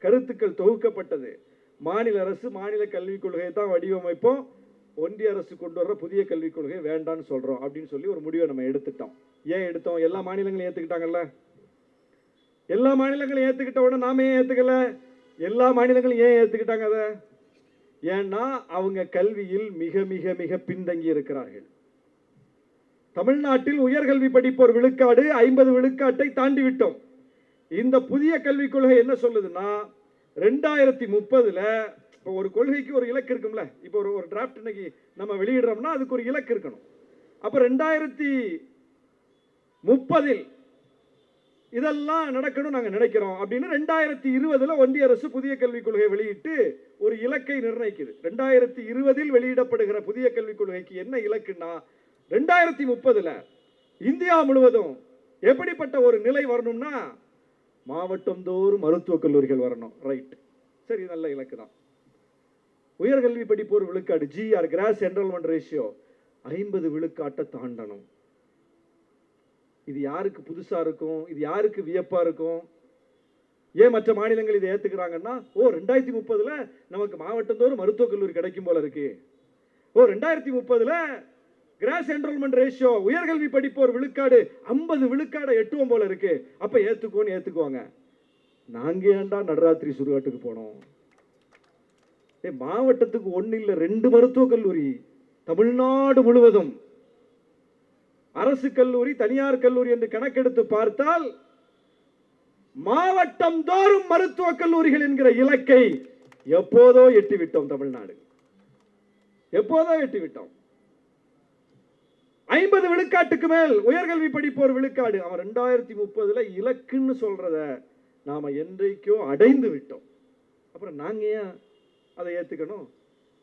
கருத்துக்கள் தொகுக்கப்பட்டது. மாநில அரசு மாநில கல்விக் கொள்கையை தான் வடிவமைப்போம், ஒன்றிய அரசு கொண்டு வர்ற புதிய கல்விக் கொள்கை வேண்டான்னு சொல்றோம் அப்படின்னு சொல்லி ஒரு முடிவை நம்ம எடுத்துட்டோம். ஏன் எடுத்தோம்? எல்லா மாநிலங்களும் ஏத்துக்கிட்டாங்கல்ல. எல்லா மாநிலங்களும் ஏத்துக்கிட்ட உடனே நாம ஏன் ஏத்துக்கல? எல்லா மாநிலங்களும் ஏன் ஏத்துக்கிட்டாங்க அதை? ஏன்னா அவங்க கல்வியில் மிக மிக மிக பின்தங்கி இருக்கிறார்கள். தமிழ்நாட்டில் உயர்கல்வி படிப்போர் விழுக்காடு 50 விழுக்காட்டை தாண்டி விட்டோம். இந்த புதிய கல்விக் கொள்கை என்ன சொல்லுதுன்னா, 2030ல இப்போ ஒரு கொள்கைக்கு ஒரு இலக்கு இருக்கும்ல. இப்போ ஒரு டிராஃப்ட் இன்னைக்கு நம்ம வெளியிடுறோம்னா அதுக்கு ஒரு இலக்கு இருக்கணும். அப்ப 2030 இதெல்லாம் நடக்கணும் நாங்க நினைக்கிறோம் அப்படின்னு 2020ல ஒன்றிய அரசு புதிய கல்விக் கொள்கையை வெளியிட்டு ஒரு இலக்கை நிர்ணயிக்குது. 2020 வெளியிடப்படுகிற புதிய கல்விக் கொள்கைக்கு என்ன இலக்குன்னா, 2030ல இந்தியா முழுவதும் எப்படிப்பட்ட ஒரு நிலை வரணும்னா, மாவட்டம் தோறும் மருத்துவக் கல்லூரிகள் வரணும். ரைட், சரி, நல்ல இலக்கு தான். உயர்கல்வி படிப்போர் விழுக்காடு, GR கிராஸ் என்ரோல்மெண்ட் ரேஷியோ 50 விழுக்காட்டை தாண்டணும். இது யாருக்கு புதுசா இருக்கும்? இது யாருக்கு வியப்பா இருக்கும்? ஏன் மற்ற மாநிலங்கள் இதை ஏத்துக்கிறாங்கன்னா, 2030ல நமக்கு மாவட்டம் தோறும் மருத்துவக் கல்லூரி கிடைக்கும் போல இருக்கு. 2030ல கிராஸ் என்ரோல்மெண்ட் ரேஷியோ உயர்கல்வி படிப்போர் விழுக்காடு 50 விழுக்காடை எட்டுவோம் போல இருக்கு. அப்ப ஏத்துக்கோன்னு ஏத்துக்குவாங்க. நாங்க ஏன்டா நடராத்திரி சுடுகாட்டுக்கு போனோம்? மாவட்டத்துக்கு 1 இல்ல 2 மருத்துவக் கல்லூரி தமிழ்நாடு முழுவதும், அரசு கல்லூரி தனியார் கல்லூரி என்று கணக்கெடுத்து பார்த்தால் மாவட்டம் தோறும் மருத்துவக் கல்லூரிகள் என்கிற இலக்கை எப்போதோ எட்டிவிட்டோம். தமிழ்நாடு எப்போதோ எட்டிவிட்டோம். 50 விழுக்காட்டுக்கு மேல் உயர்கல்வி படிப்போர் விழுக்காடு அவன் 2030ல இலக்குன்னு சொல்றத நாம என்றைக்கோ அடைந்து விட்டோம். அப்புறம் நாங்க ஏன் அதை ஏத்துக்கணும்?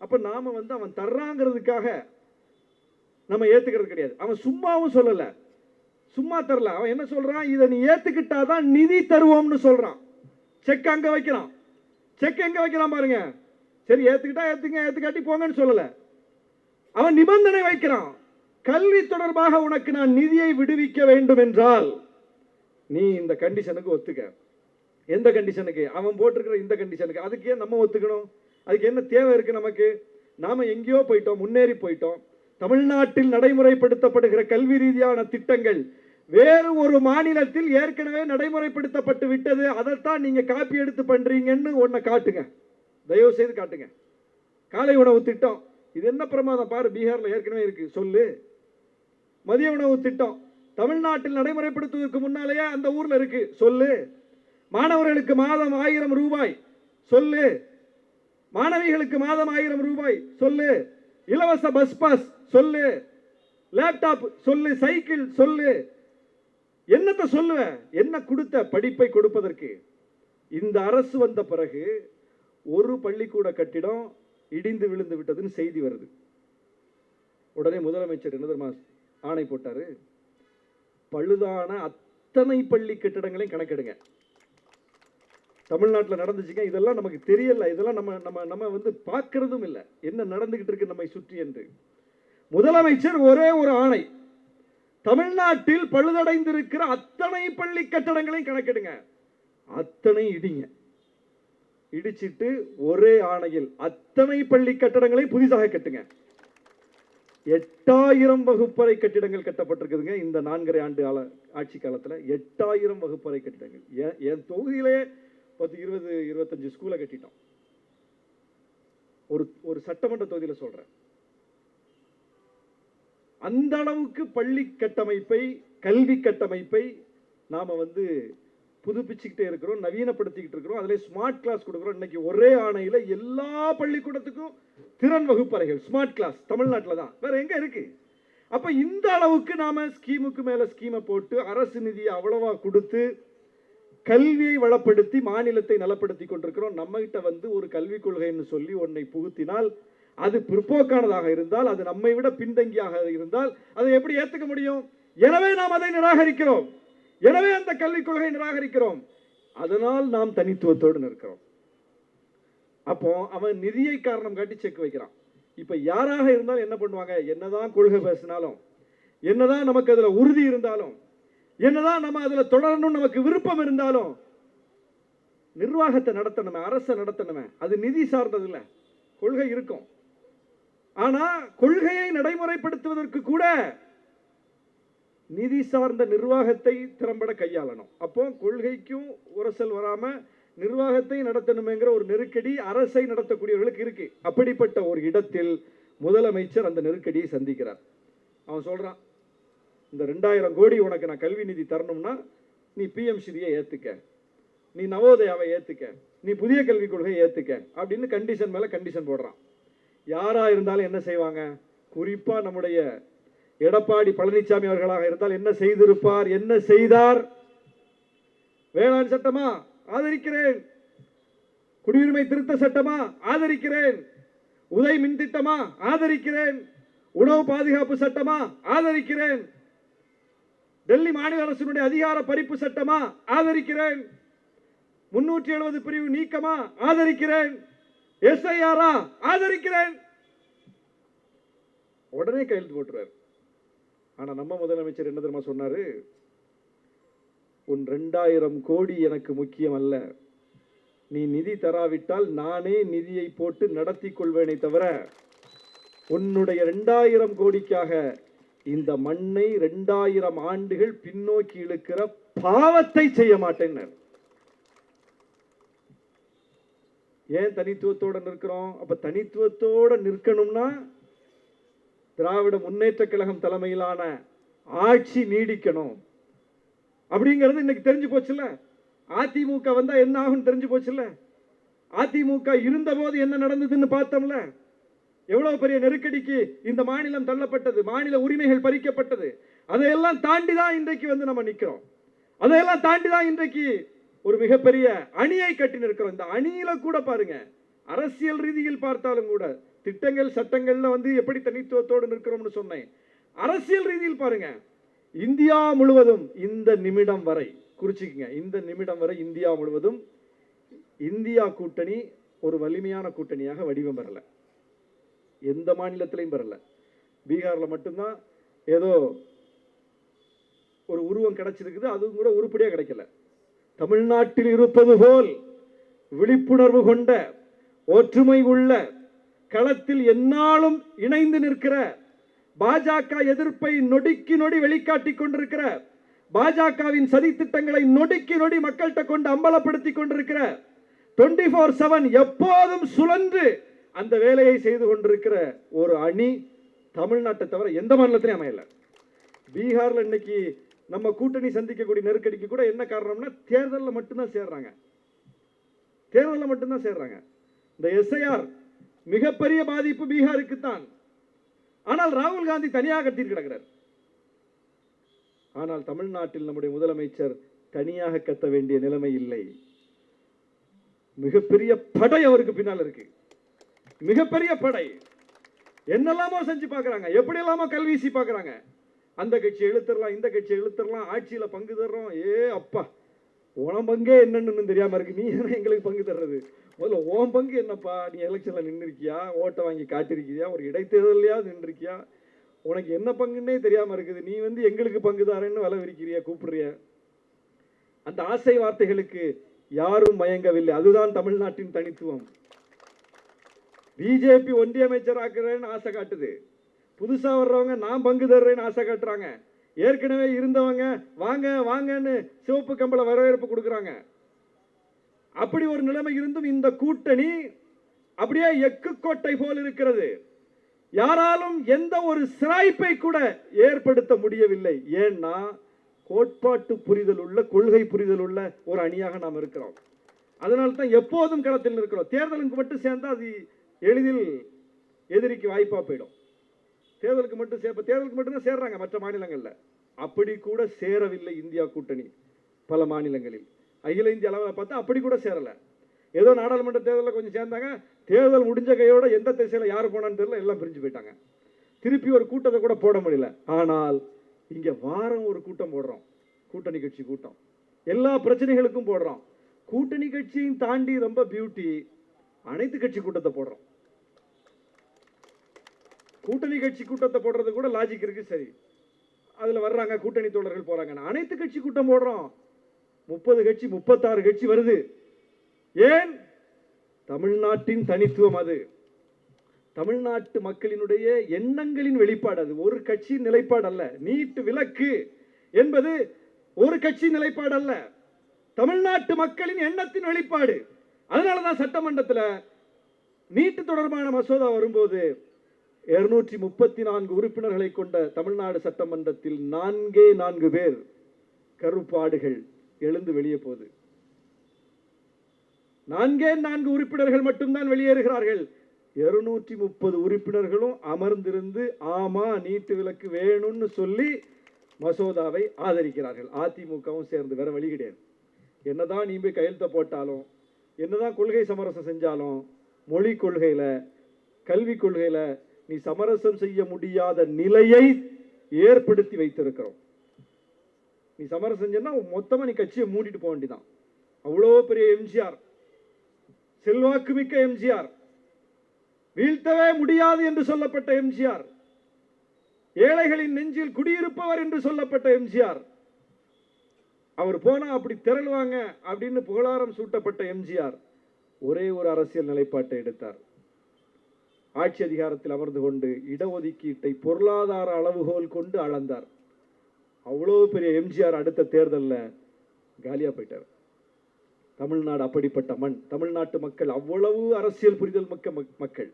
அப்ப நாம அவன் தர்றாங்கிறதுக்காக நம்ம ஏத்துக்கிறது கிடையாது. அவன் சும்மாவும் சொல்லல, சும்மா தரல. அவன் என்ன சொல்றான், இதை நீ ஏத்துக்கிட்டாதான் நிதி தருவோம்னு சொல்றான். செக் அங்க வைக்கிறான். செக் எங்க வைக்கிறான் பாருங்க. சரி, ஏத்துக்கிட்டா ஏத்துங்க, ஏத்துக்காட்டி போங்கன்னு சொல்லல. அவன் நிபந்தனை வைக்கிறான். கல்வி தொடர்பாக உனக்கு நான் நிதியை விடுவிக்க வேண்டும் என்றால் நீ இந்த கண்டிஷனுக்கு ஒத்துக்க. எந்த கண்டிஷனுக்கு? அவன் போட்டிருக்கிற இந்த கண்டிஷனுக்கு. அதுக்கு ஏன் நம்ம ஒத்துக்கணும்? அதுக்கு என்ன தேவை இருக்கு நமக்கு? நாம எங்கேயோ போயிட்டோம், முன்னேறி போயிட்டோம். தமிழ்நாட்டில் நடைமுறைப்படுத்தப்படுகிற கல்வி ரீதியான திட்டங்கள் வேறு ஒரு மாநிலத்தில் ஏற்கனவே நடைமுறைப்படுத்தப்பட்டு விட்டது. அதைத்தான் நீங்க காப்பி எடுத்து பண்றீங்கன்னு ஒன்ன காட்டுங்க, தயவு செய்து காட்டுங்க. காலை உணவு திட்டம், இது என்ன பிரமாதம் பாரு, பீகார்ல ஏற்கனவே இருக்கு, சொல்லு. மதிய உணவு திட்டம் தமிழ்நாட்டில் நடைமுறைப்படுத்துவதற்கு முன்னாலேயே அந்த ஊர்ல இருக்கு, சொல்லு. மாணவர்களுக்கு மாதம் 1000 ரூபாய், சொல்லு. மாணவிகளுக்கு மாதம் 1000 ரூபாய், சொல்லு. இலவச பஸ் பாஸ், சொல்லு. லேப்டாப் சொல்லு, சைக்கிள் சொல்லு. என்னத்தை சொல்லுவ? என்ன கொடுத்த? படிப்பை கொடுப்பதற்கு. இந்த அரசு வந்த பிறகு ஒரு பள்ளிக்கூட கட்டிடம் இடிந்து விழுந்து விட்டதுன்னு செய்தி வருது. உடனே முதலமைச்சர் என்ன தெரியுமா ஆணை போட்டாரு? பழுதான அத்தனை பள்ளி கட்டிடங்களையும் கணக்கெடுங்க. தமிழ்நாட்டில் நடந்துச்சுங்க. இதெல்லாம் நமக்கு தெரியல, இதெல்லாம் நம்ம வந்து பார்க்கறதும் இல்லை, என்ன நடந்துகிட்டு இருக்கு நம்மை சுற்றி என்று. முதலமைச்சர் ஒரே ஒரு ஆணை, தமிழ்நாட்டில் பழுதடைந்திருக்கிற அத்தனை பள்ளி கட்டடங்களையும் கணக்கெடுங்க, அத்தனை இடிங்க. இடிச்சிட்டு ஒரே ஆணையில் அத்தனை பள்ளி கட்டடங்களையும் புதிதாக கட்டுங்க. 8000 வகுப்பறை கட்டிடங்கள் கட்டப்பட்டிருக்குதுங்க இந்த 4.5 ஆண்டு ஆட்சி காலத்தில். 8000 வகுப்பறை கட்டிடங்கள். என் தொகுதியிலே 10, 20, 25 ஸ்கூலை கட்டிட்டோம். ஒரு சட்டமன்ற தொகுதியில் சொல்றேன். அந்த அளவுக்கு பள்ளி கட்டமைப்பை, கல்வி கட்டமைப்பை நாம வந்து புதுப்பிச்சுக்கிட்டே இருக்கிறோம், நவீனப்படுத்திக்கிட்டு இருக்கிறோம். அதிலே ஸ்மார்ட் கிளாஸ் கொடுக்கிறோம். இன்னைக்கு ஒரே ஆணையில எல்லா பள்ளிக்கூடத்துக்கும் திறன் வகுப்பறைகள், ஸ்மார்ட் கிளாஸ் தமிழ்நாட்டில் தான், வேற எங்க இருக்கு? அப்ப இந்த அளவுக்கு நாம ஸ்கீமுக்கு மேல ஸ்கீமை போட்டு அரசு நிதியை அவ்வளவா கொடுத்து கல்வியை வளப்படுத்தி மாநிலத்தை நலப்படுத்தி கொண்டிருக்கிறோம். நம்ம கிட்ட வந்து ஒரு கல்விக் கொள்கைன்னு சொல்லி ஒன்றை புகுத்தினால், அது பிற்போக்கானதாக இருந்தால், அது நம்மை விட பின்தங்கியாக இருந்தால் அதை எப்படி ஏற்றுக்க முடியும்? எனவே நாம் அதை நிராகரிக்கிறோம். எனவே அந்த கல்விக் கொள்கையை நிராகரிக்கிறோம். அதனால் நாம் தனித்துவத்தோடு நிற்கிறோம். அப்போ அவன் நிதியை காரணம் காட்டி செக் வைக்கிறான். இப்ப யாராக இருந்தாலும் என்ன பண்ணுவாங்க? என்னதான் கொள்கை பேசினாலும், என்னதான் நமக்கு அதுல உறுதி இருந்தாலும், என்னதான் நம்ம அதுல தொடரணும் நமக்கு விருப்பம் இருந்தாலும், நிர்வாகத்தை நடத்தணுமே, அரசை நடத்தணுமே. அது நிதி சார்ந்தது இல்ல, கொள்கை இருக்கும். ஆனா கொள்கையை நடைமுறைப்படுத்துவதற்கு கூட நிதி சார்ந்த நிர்வாகத்தை திறம்பட கையாளணும். அப்போ கொள்கைக்கும் உரசல் வராம நிர்வாகத்தை நடத்தணுமேங்கிற ஒரு நெருக்கடி அரசை நடத்தக்கூடியவர்களுக்கு இருக்கு. அப்படிப்பட்ட ஒரு இடத்தில் முதலமைச்சர் அந்த நெருக்கடியை சந்திக்கிறார். அவன் சொல்றான், இந்த 2000 கோடி உனக்கு நான் கல்வி நிதி தரணும்னா நீ பிஎம்ஸ்ரீயை ஏத்துக்க, நீ நவோதயாவை ஏத்துக்க, நீ புதிய கல்விக் கொள்கையை ஏத்துக்க அப்படின்னு கண்டிஷன் மேல கண்டிஷன் போடுறான். யாரா இருந்தாலும் என்ன செய்வாங்க? குறிப்பா நம்முடைய எடப்பாடி பழனிசாமி அவர்களாக இருந்தால் என்ன செய்திருப்பார்? என்ன செய்தார்? வேளாண் சட்டமா? ஆதரிக்கிறேன். குடியுரிமை திருத்த சட்டமா? ஆதரிக்கிறேன். உதய் மின் திட்டமா? ஆதரிக்கிறேன். உணவு பாதுகாப்பு சட்டமா? ஆதரிக்கிறேன். டெல்லி மாநில அரசினுடைய அதிகார பறிப்பு சட்டமா? ஆதரிக்கிறேன். 370 பிரிவு நீக்கமா? ஆதரிக்கிறேன். எஸ்ஐஆரா? ஆதரிக்கிறேன். உடனே கையெழுத்து போட்டுறாரு. ஆனா நம்ம முதலமைச்சர் என்ன தெரியுமா சொன்னாரு? உன் 2000 கோடி எனக்கு முக்கியம் அல்ல, நீ நிதி தராவிட்டால் நானே நிதியை போட்டு நடத்தி கொள்வேனே தவிர உன்னுடைய 2000 கோடிக்காக இந்த மண்ணை 2000 ஆண்டுகள் பின்னோக்கி இழுக்கிற பாவத்தை செய்ய மாட்டேன். ஏன் தனித்துவத்தோட நிற்கிறோம்? அப்ப தனித்துவத்தோட நிற்கணும்னா திராவிட முன்னேற்ற கழகம் தலைமையிலான ஆட்சி நீடிக்கணும் அப்படிங்கிறது இன்னைக்கு தெரிஞ்சு போச்சுல்ல. அதிமுக வந்தா என்ன ஆகும் தெரிஞ்சு போச்சுல்ல. அதிமுக இருந்த போது என்ன நடந்ததுன்னு பார்த்தோம்ல. எவ்வளவு பெரிய நெருக்கடிக்கு இந்த மாநிலம் தள்ளப்பட்டது, மாநில உரிமைகள் பறிக்கப்பட்டது. அதையெல்லாம் தாண்டி தான் இன்றைக்கு வந்து நம்ம நிற்கிறோம். அதையெல்லாம் தாண்டி தான் இன்றைக்கு ஒரு மிகப்பெரிய அணியை கட்டி நிற்கிறோம். இந்த அணியில கூட பாருங்க, அரசியல் ரீதியில் பார்த்தாலும் கூட திட்டங்கள் சட்டங்கள்ல வந்து எப்படி தனித்துவத்தோடு நிற்கிறோம்னு சொன்னேன். அரசியல் ரீதியில் பாருங்க, இந்தியா முழுவதும் இந்த நிமிடம் வரை குறிச்சிக்கங்க, இந்த நிமிடம் வரை இந்தியா முழுவதும் இந்தியா கூட்டணி ஒரு வலிமையான கூட்டணியாக வடிவம் பெறல. எந்த மாநிலத்திலையும் பெறல. பீகார்ல மட்டும்தான் ஏதோ ஒரு உருவம் கிடைச்சிருக்குது, அதுவும் கூட உருப்படியா கிடைக்கல. தமிழ்நாட்டில் இருப்பது போல் விழிப்புணர்வு கொண்ட, ஒற்றுமை உள்ள, களத்தில் எந்நாளும் இணைந்து நிற்கிற, பாஜக எதிர்ப்பை நொடிக்கு நொடி வெளிக்காட்டி கொண்டிருக்கிற, பாஜகவின் சதி திட்டங்களை நொடிக்கு நொடி மக்கள்கிட்ட கொண்டு அம்பலப்படுத்தி கொண்டிருக்கிற, 24/7 எப்போதும் சுழன்று அந்த வேலையை செய்து கொண்டிருக்கிற ஒரு அணி தமிழ்நாட்டை தவிர எந்த மாநிலத்திலையும் அமையல. பீகார்ல இன்னைக்கு நம்ம கூட்டணி சந்திக்கக்கூடிய நெருக்கடிக்கு கூட என்ன காரணம்னா தேர்தலில் மட்டும்தான் சேர்றாங்க. தேர்தலில் மட்டும்தான் சேர்றாங்க. இந்த எஸ்ஐஆர் மிகப்பெரிய பாதிப்பு பீகாருக்கு தான். ஆனால் ராகுல் காந்தி தனியாக கத்திட்டு கிடக்கிறார். ஆனால் தமிழ்நாட்டில் நம்முடைய முதலமைச்சர் தனியாக கத்த வேண்டிய நிலைமை இல்லை. மிகப்பெரிய படை அவருக்கு பின்னால் இருக்கு. மிகப்பெரிய படை. என்னெல்லாமோ செஞ்சு பார்க்கறாங்க, எப்படி எல்லாமோ கல்வீசி பார்க்கறாங்க. அந்த கட்சி இழுத்துறலாம், இந்த கட்சி இழுத்துறலாம், ஆட்சியில பங்கு தர்றோம். அப்பா, உன் பங்கே என்னன்னு தெரியாம இருக்கு, நீ என்ன எங்களுக்கு பங்கு தர்றது? முதல்ல உன் பங்கு என்னப்பா? நீ எலெக்ஷன்ல நின்றுருக்கியா? ஓட்டை வாங்கி காட்டிருக்கியா? ஒரு இடைத்தேர்தலையாவது நின்றுருக்கியா? உனக்கு என்ன பங்குன்னே தெரியாம இருக்குது. நீ எங்களுக்கு பங்கு தாரேன்னு வலை விரிக்கிறியா, கூப்பிடுறிய? அந்த ஆசை வார்த்தைகளுக்கு யாரும் மயங்கவில்லை. அதுதான் தமிழ்நாட்டின் தனித்துவம். பிஜேபி ஒன்றிய அமைச்சர் ஆக்குறேன்னு ஆசை காட்டுது. புதுசா வர்றவங்க நான் பங்கு தர்றேன்னு ஆசை காட்டுறாங்க. ஏற்கனவே இருந்தவங்க வாங்க வாங்கன்னு சிவப்பு கம்பள வரவேற்பு கொடுக்குறாங்க. அப்படி ஒரு நிலைமை இருந்தும் இந்த கூட்டணி அப்படியே எக்கு கோட்டை போல் இருக்கிறது. யாராலும் எந்த ஒரு சிராய்ப்பை கூட ஏற்படுத்த முடியவில்லை. ஏன்னா கோட்பாட்டு புரிதல் உள்ள, கொள்கை புரிதல் உள்ள ஒரு அணியாக நாம் இருக்கிறோம். அதனால தான் எப்போதும் களத்தில் இருக்கிறோம். தேர்தலுக்கு மட்டும் சேர்ந்தா அது எளிதில் எதிரிக்கு வாய்ப்பா போயிடும். தேர்தலுக்கு மட்டும்தான் சேர்றாங்க மற்ற மாநிலங்கள்ல. அப்படி கூட சேரவில்லை இந்தியா கூட்டணி. பல மாநிலங்களில் அகில இந்திய அளவில் பார்த்தா அப்படி கூட சேரல. ஏதோ நாடாளுமன்ற தேர்தலில் கொஞ்சம் சேர்ந்தாங்க. தேர்தல் முடிஞ்ச கையோட எந்த திசையில யார் போனான்னு தெரியல, எல்லாம் பிரிஞ்சு போயிட்டாங்க. திருப்பி ஒரு கூட்டத்தை கூட போட முடியல. ஆனால் இங்க வாரம் ஒரு கூட்டம் போடுறோம், கூட்டணி கட்சி கூட்டம். எல்லா பிரச்சனைகளுக்கும் போடுறோம். கூட்டணி கட்சியும் தாண்டி ரொம்ப பியூட்டி அனைத்து கட்சி கூட்டத்தை போடுறோம். கூட்டணி கட்சி கூட்டத்தை போடுறது கூட லாஜிக் இருக்கு. சரி, அதுல வர்றாங்க கூட்டணி தோழர்கள் போறாங்க. அனைத்து கட்சி கூட்டம் போடுறோம். 30 கட்சி 36 கட்சி வருது. ஏன்? தமிழ்நாட்டின் தனித்துவம் அது. தமிழ்நாட்டு மக்களினுடைய எண்ணங்களின் வெளிப்பாடு அது. ஒரு கட்சி நிலைப்பாடு அல்ல. நீட் விலக்கு என்பது ஒரு கட்சி நிலைப்பாடு அல்ல, தமிழ்நாட்டு மக்களின் எண்ணத்தின் வெளிப்பாடு. அதனாலதான் சட்டமன்றத்தில் நீட் தொடர்பான மசோதா வரும்போது 234 உறுப்பினர்களை கொண்ட தமிழ்நாடு சட்டமன்றத்தில் 4 பேர் கருப்பாடுகள் எழுந்து வெளியே போகுது. 4 உறுப்பினர்கள் மட்டும்தான் வெளியேறுகிறார்கள். 230 உறுப்பினர்களும் அமர்ந்திருந்து ஆமா நீட்டு விலக்கு வேணும்னு சொல்லி மசோதாவை ஆதரிக்கிறார்கள். அதிமுகவும் சேர்ந்து. வேற வழி கிடையாது. என்னதான் நீ போய் கையெழுத்த போட்டாலும், என்னதான் கொள்கை சமரசம் செஞ்சாலும், மொழி கொள்கையில, கல்வி கொள்கையில நீ சமரசம் செய்ய முடியாத நிலையை ஏற்படுத்தி வைத்திருக்கிறோம். நீ சமரசம் செஞ்சா மொத்தமா நீ கட்சியை மூடிட்டு போக வேண்டியதான். அவ்வளோ பெரிய எம்ஜிஆர், செல்வாக்கு மிக்க எம்ஜிஆர், வீழ்த்தவே முடியாது என்று சொல்லப்பட்ட எம்ஜிஆர், ஏழைகளின் நெஞ்சில் குடியிருப்பவர் என்று சொல்லப்பட்ட எம்ஜிஆர், அவர் போனா அப்படி திரளுவாங்க அப்படின்னு புகழாரம் சூட்டப்பட்ட எம்ஜிஆர் ஒரே ஒரு அரசியல் நிலைப்பாட்டை எடுத்தார். ஆட்சி அதிகாரத்தில் அமர்ந்து கொண்டு இடஒதுக்கீட்டை பொருளாதார அளவுகோல் கொண்டு அளந்தார். அவ்வளோ பெரிய எம்ஜிஆர் அடுத்த தேர்தலில் காலியா போயிட்டார். தமிழ்நாடு அப்படிப்பட்ட மண். தமிழ்நாட்டு மக்கள் அவ்வளவு அரசியல் புரிதல் மிக்க மக்கள்.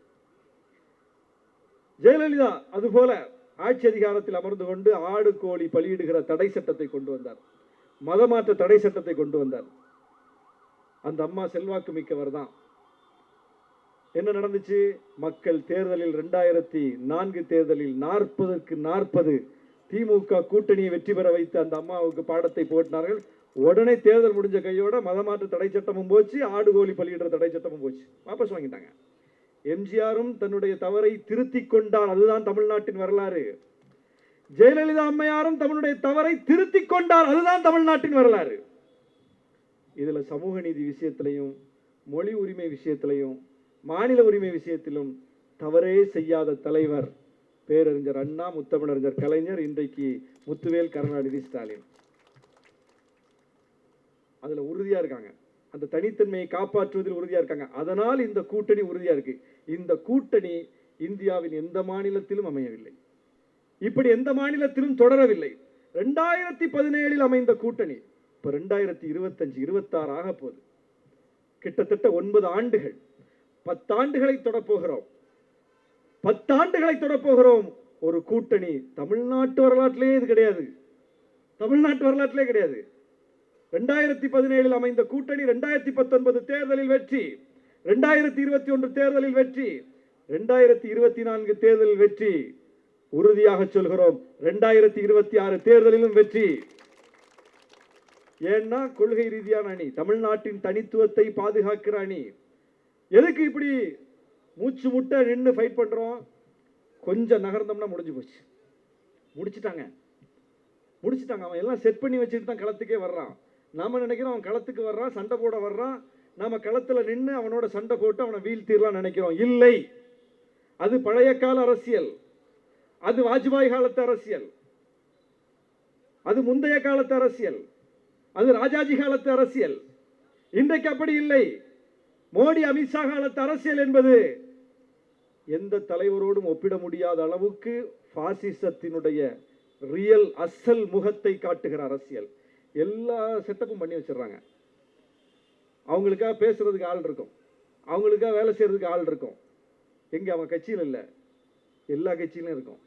ஜெயலலிதா அதுபோல ஆட்சி அதிகாரத்தில் அமர்ந்து கொண்டு ஆடு கோழி பலியிடுகிற தடை சட்டத்தை கொண்டு வந்தார். மதமாற்ற தடை சட்டத்தை கொண்டு வந்தார். அந்த அம்மா செல்வாக்கு மிக்கவர் தான். என்ன நடந்துச்சு? மக்கள் தேர்தலில் 2004 தேர்தலில் 40க்கு 40 திமுக கூட்டணியை வெற்றி பெற வைத்து அந்த அம்மாவுக்கு பாடத்தை போட்டினார்கள். உடனே தேர்தல் முடிஞ்ச கையோட மதமாற்று தடை சட்டமும் போச்சு, ஆடு கோழி பலியிடுற தடை சட்டமும் போச்சு, வாபஸ் வாங்கிட்டாங்க. எம்ஜிஆரும் தன்னுடைய தவறை திருத்திக் கொண்டார். அதுதான் தமிழ்நாட்டின் வரலாறு. ஜெயலலிதா அம்மையாரும் தன்னுடைய தவறை திருத்திக் கொண்டார். அதுதான் தமிழ்நாட்டின் வரலாறு. இதுல சமூக நீதி விஷயத்திலையும், மொழி உரிமை விஷயத்திலையும், மாநில உரிமை விஷயத்திலும் தவறே செய்யாத தலைவர் பேரறிஞர் அண்ணா, முத்தமிழறிஞர் கலைஞர், இன்றைக்கு முத்துவேல் கருணாநிதி ஸ்டாலின். அதுல உறுதியா இருக்காங்க. அந்த தனித்தன்மையை காப்பாற்றுவதில் உறுதியா இருக்காங்க. அதனால் இந்த கூட்டணி உறுதியா இருக்கு. இந்த கூட்டணி இந்தியாவின் எந்த மாநிலத்திலும் அமையவில்லை. இப்படி எந்த மாநிலத்திலும் தொடரவில்லை. 2017 அமைந்த கூட்டணி இப்ப 2025 26 ஆக போகுது. கிட்டத்தட்ட 9 ஆண்டுகள் 10 ஆண்டுகளை தொடப்போகிறோம். 10 ஆண்டுகளை தொடப்போகிறோம். ஒரு கூட்டணி தமிழ்நாட்டு வரலாற்றிலே இது கிடையாது. தமிழ்நாட்டு வரலாற்றிலே கிடையாது. 2017 அமைந்த கூட்டணி 2019 தேர்தலில் வெற்றி, 2021 தேர்தலில் வெற்றி, 2024 தேர்தலில் வெற்றி. உறுதியாக சொல்கிறோம், 2026 தேர்தலிலும் வெற்றி. ஏன்னா கொள்கை ரீதியான அணி, தமிழ்நாட்டின் தனித்துவத்தை பாதுகாக்கிற அணி. எதுக்கு இப்படி மூச்சு முட்டை நின்று ஃபைட் பண்றோம்? கொஞ்சம் நகர்ந்தோம்னா முடிஞ்சு போச்சு. முடிச்சிட்டாங்க. அவன் எல்லாம் செட் பண்ணி வச்சுட்டு தான் களத்துக்கே வர்றான். நாம நினைக்கிறோம் அவன் களத்துக்கு வர்றான், சண்டை போட வர்றான், நாம களத்துல நின்று அவனோட சண்டை போட்டு அவனை வீழ்த்திடலாம் நினைக்கிறோம். இல்லை, அது பழைய கால அரசியல், அது வாஜ்பாய் காலத்து அரசியல், அது முந்தைய காலத்து அரசியல், அது ராஜாஜி காலத்து அரசியல். இன்றைக்கு அப்படி இல்லை. மோடி அமித்ஷா காலத்து அரசியல் என்பது எந்த தலைவரோடும் ஒப்பிட முடியாத அளவுக்கு பாசிசத்தினுடைய ரியல் அசல் முகத்தை காட்டுகிற அரசியல். எல்லா செட்டப்பும் பண்ணி வச்சிடறாங்க. அவங்களுக்காக பேசுறதுக்கு ஆள் இருக்கும், அவங்களுக்காக வேலை செய்யறதுக்கு ஆள் இருக்கும். எங்க அவன் கட்சியில் இல்லை, எல்லா கட்சியிலும் இருக்கும்.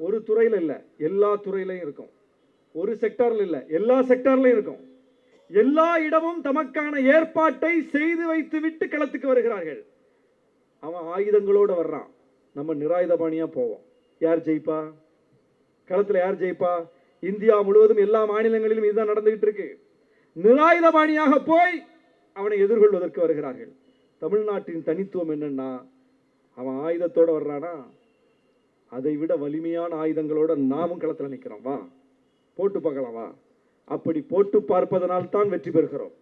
ஒரு துறையில் இல்லை, எல்லா துறையிலையும் இருக்கும். ஒரு செக்டார்ல இல்லை, எல்லா செக்டார்லையும் இருக்கும். எல்லா இடமும் தமக்கான ஏற்பாட்டை செய்து வைத்து விட்டு களத்துக்கு வருகிறார்கள். அவன் ஆயுதங்களோட வர்றான், நம்ம நிராயுதபாணியா போவோம். யார் ஜெயிப்பா? களத்துல யார் ஜெயிப்பா? இந்தியா முழுவதும் எல்லா மாநிலங்களிலும் இதுதான் நடந்துகிட்டு இருக்கு. நிராயுதபாணியாக போய் அவனை எதிர்கொள்வதற்கு வருகிறார்கள். தமிழ்நாட்டின் தனித்துவம் என்னன்னா, அவன் ஆயுதத்தோட வர்றானா, அதை விட வலிமையான ஆயுதங்களோட நாமும் களத்தில் நிற்கிறோம். வா போட்டு பார்க்கலாம், வா. அப்படி போட்டு பார்ப்பதனால் தான் வெற்றி பெறுகிறோம்.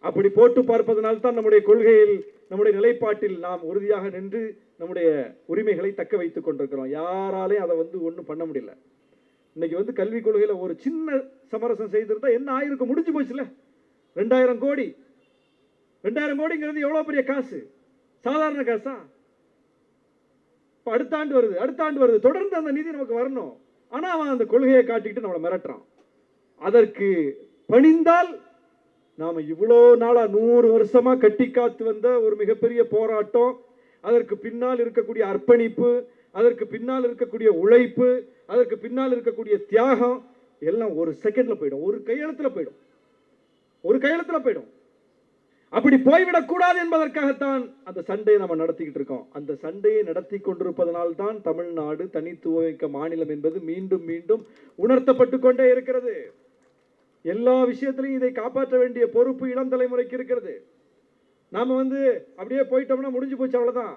அப்படி போட்டு பார்ப்பதனால் தான் நம்முடைய கொள்கையில், நம்முடைய நிலைப்பாட்டில் நாம் உறுதியாக நின்று நம்முடைய உரிமைகளை தக்க வைத்துக் கொண்டிருக்கிறோம். யாராலையும் அதை ஒன்றும் பண்ண முடியல. இன்னைக்கு கல்விக் கொள்கையில ஒரு சின்ன சமரசம் செய்திருந்தா என்ன ஆயிருக்கும்? முடிஞ்சு போச்சுல. 2000 கோடி, 2000 கோடிங்கிறது எவ்வளவு பெரிய காசு? சாதாரண காசா? அடுத்த ஆண்டு வருது, தொடர்ந்து அந்த நிதி நமக்கு வரணும். ஆனா அவன் அந்த கொள்கையை காட்டிக்கிட்டு நம்மளை மிரட்டுறான். அதற்கு பணிந்தால் நாம இவ்வளோ நாளா 100 வருஷமா கட்டி காத்து வந்த ஒரு மிகப்பெரிய போராட்டம், அதற்கு பின்னால் இருக்கக்கூடிய அர்ப்பணிப்பு, அதற்கு பின்னால் இருக்கக்கூடிய உழைப்பு, அதற்கு பின்னால் இருக்கக்கூடிய தியாகம் எல்லாம் ஒரு செகண்ட்ல போயிடும், ஒரு கையெழுத்துல போயிடும். அப்படி போய்விடக் கூடாது என்பதற்காகத்தான் அந்த சண்டையை நம்ம நடத்திக்கிட்டு இருக்கோம். அந்த சண்டையை நடத்தி கொண்டிருப்பதனால் தான் தமிழ்நாடு தனித்துவமிக்க மாநிலம் என்பது மீண்டும் மீண்டும் உணர்த்தப்பட்டு கொண்டே இருக்கிறது. எல்லா விஷயத்திலையும் இதை காப்பாற்ற வேண்டிய பொறுப்பு இளம் தலைமுறைக்கு இருக்கிறது. நாம அப்படியே போயிட்டோம்னா முடிஞ்சு போச்சு, அவ்வளவுதான்.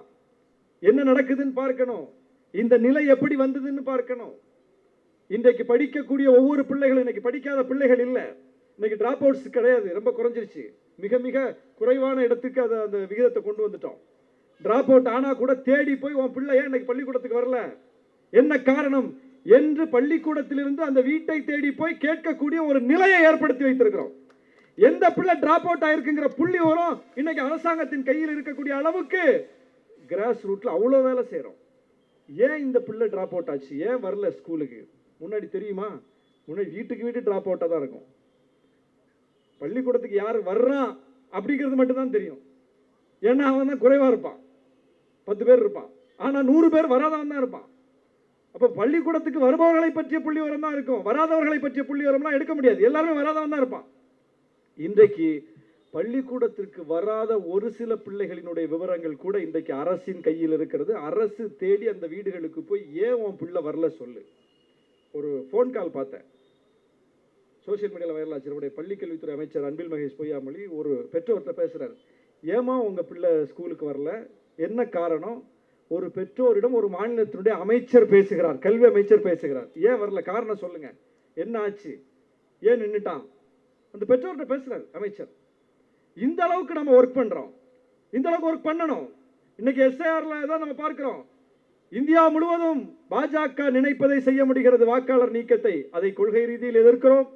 என்ன நடக்குதுன்னு பார்க்கணும், இந்த நிலை எப்படி வந்ததுன்னு பார்க்கணும். இன்றைக்கு படிக்கக்கூடிய ஒவ்வொரு பிள்ளைகளும், இன்னைக்கு படிக்காத பிள்ளைகள் இல்லை, இன்னைக்கு டிராப் அவுட்ஸ் கிடையாது, ரொம்ப குறைஞ்சிருச்சு. மிக மிக குறைவான இடத்துக்கு அந்த விகிதத்தை கொண்டு வந்துட்டோம். டிராப் அவுட் ஆனா கூட தேடி போய் உன் பிள்ளை ஏன் இன்னைக்கு பள்ளிக்கூடத்துக்கு வரல, என்ன காரணம் என்று பள்ளிக்கூடத்திலிருந்து அந்த வீட்டை தேடி போய் கேட்கக்கூடிய ஒரு நிலையை ஏற்படுத்தி வைத்திருக்கிறோம். எந்த பிள்ளை டிராப் அவுட் ஆயிருக்குங்கிற புள்ளி வரும் இன்னைக்கு அரசாங்கத்தின் கையில் இருக்கக்கூடிய அளவுக்கு கிராஸ் ரூட்ல அவ்வளவு வேலை செய்யறோம். ஏன் இந்த பிள்ளை டிராப் அவுட் ஆச்சு, ஏன் வரல ஸ்கூலுக்கு? முன்னாடி தெரியுமா? முன்னாடி வீட்டுக்கு டிராப் அவுட்டா தான் இருக்கும். பள்ளிக்கூடத்துக்கு யார் வர்றான் அப்படிங்கிறது மட்டும்தான் தெரியும். ஏன்னா அவன் தான் குறைவா இருப்பான், 10 பேர் இருப்பான். ஆனா 100 பேர் வராதவன் தான் இருப்பான். அப்ப பள்ளிக்கூடத்துக்கு வருபவர்களை பற்றிய புள்ளி விவரம் தான் இருக்கும், வராதவர்களை பற்றிய புள்ளி விவரம்லாம் எடுக்க முடியாது. எல்லாருமே வராதவன் தான் இருப்பான். இன்றைக்கு பள்ளிக்கூடத்திற்கு வராத ஒரு சில பிள்ளைகளினுடைய விவரங்கள் கூட இன்றைக்கு அரசின் கையில் இருக்கிறது. அரசு தேடி அந்த வீடுகளுக்கு போய் ஏன் உன் பிள்ளை வரல சொல்லு. ஒரு ஃபோன் கால் பார்த்தேன், சோசியல் மீடியாவில் வைரல் ஆச்சு. நம்முடைய பள்ளிக்கல்வித்துறை அமைச்சர் அன்பில் மகேஷ் பொய்யாமொழி ஒரு பெற்றோர்கிட்ட பேசுறாரு. ஏமா உங்க பிள்ளை ஸ்கூலுக்கு வரல, என்ன காரணம்? ஒரு பெற்றோரிடம் ஒரு மாநிலத்தினுடைய அமைச்சர் பேசுகிறார், கல்வி அமைச்சர் பேசுகிறார். ஏன் வரல, காரணம் சொல்லுங்க, என்ன ஆச்சு, ஏன் நின்னுட்டான்? அந்த பெற்றோர்கிட்ட பேசுறாரு அமைச்சர். இந்த அளவுக்கு நம்ம ஒர்க் பண்றோம், இந்த அளவுக்கு ஒர்க் பண்ணணும். இன்னைக்கு எஸ்ஐஆர்ல தான் நம்ம பார்க்கிறோம். இந்தியா முழுவதும் பாஜக நினைப்பதை செய்ய முடிகிறது, வாக்காளர் நீக்கத்தை. அதை கொள்கை ரீதியில் எதிர்க்கிறோம்,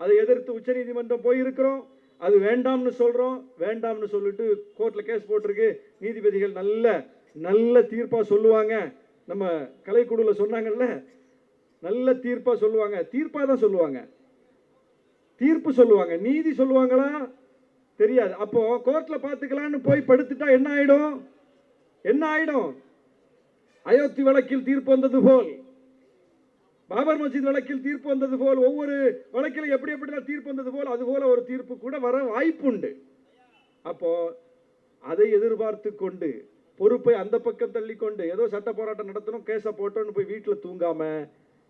அதை எதிர்த்து உச்சநீதிமன்றம் போயிருக்கிறோம். அது வேண்டாம்னு சொல்றோம், வேண்டாம்னு சொல்லிட்டு கோர்ட்ல கேஸ் போட்டிருக்கு. நீதிபதிகள் நல்ல நல்ல தீர்ப்பா சொல்லுவாங்க. நம்ம கலைக்குழுல சொன்னாங்கல்ல, நல்ல தீர்ப்பா சொல்லுவாங்க. தீர்ப்பா தான் சொல்லுவாங்க, தீர்ப்பு சொல்லுவாங்க. நீதி சொல்லுவாங்களா? தெரியாது. அப்போ கோர்ட்ல பாத்துக்கலாம்னு போய் படுத்துட்டா என்ன ஆயிடும்? என்ன ஆயிடும்? அயோத்தி வழக்கில் தீர்ப்பு வந்தது போல், பாபர் மஸ்ஜித் வழக்கில் தீர்ப்பு வந்தது போல், ஒவ்வொரு வழக்கில் எப்படி எப்படிலாம் தீர்ப்பு வந்தது போல் அது போல ஒரு தீர்ப்பு கூட வர வாய்ப்பு உண்டு. அப்போ அதை எதிர்பார்த்து கொண்டு பொறுப்பை அந்த பக்கம் தள்ளி கொண்டு ஏதோ சட்ட போராட்டம் நடத்தணும், கேஸை போட்டோன்னு போய் வீட்டில் தூங்காம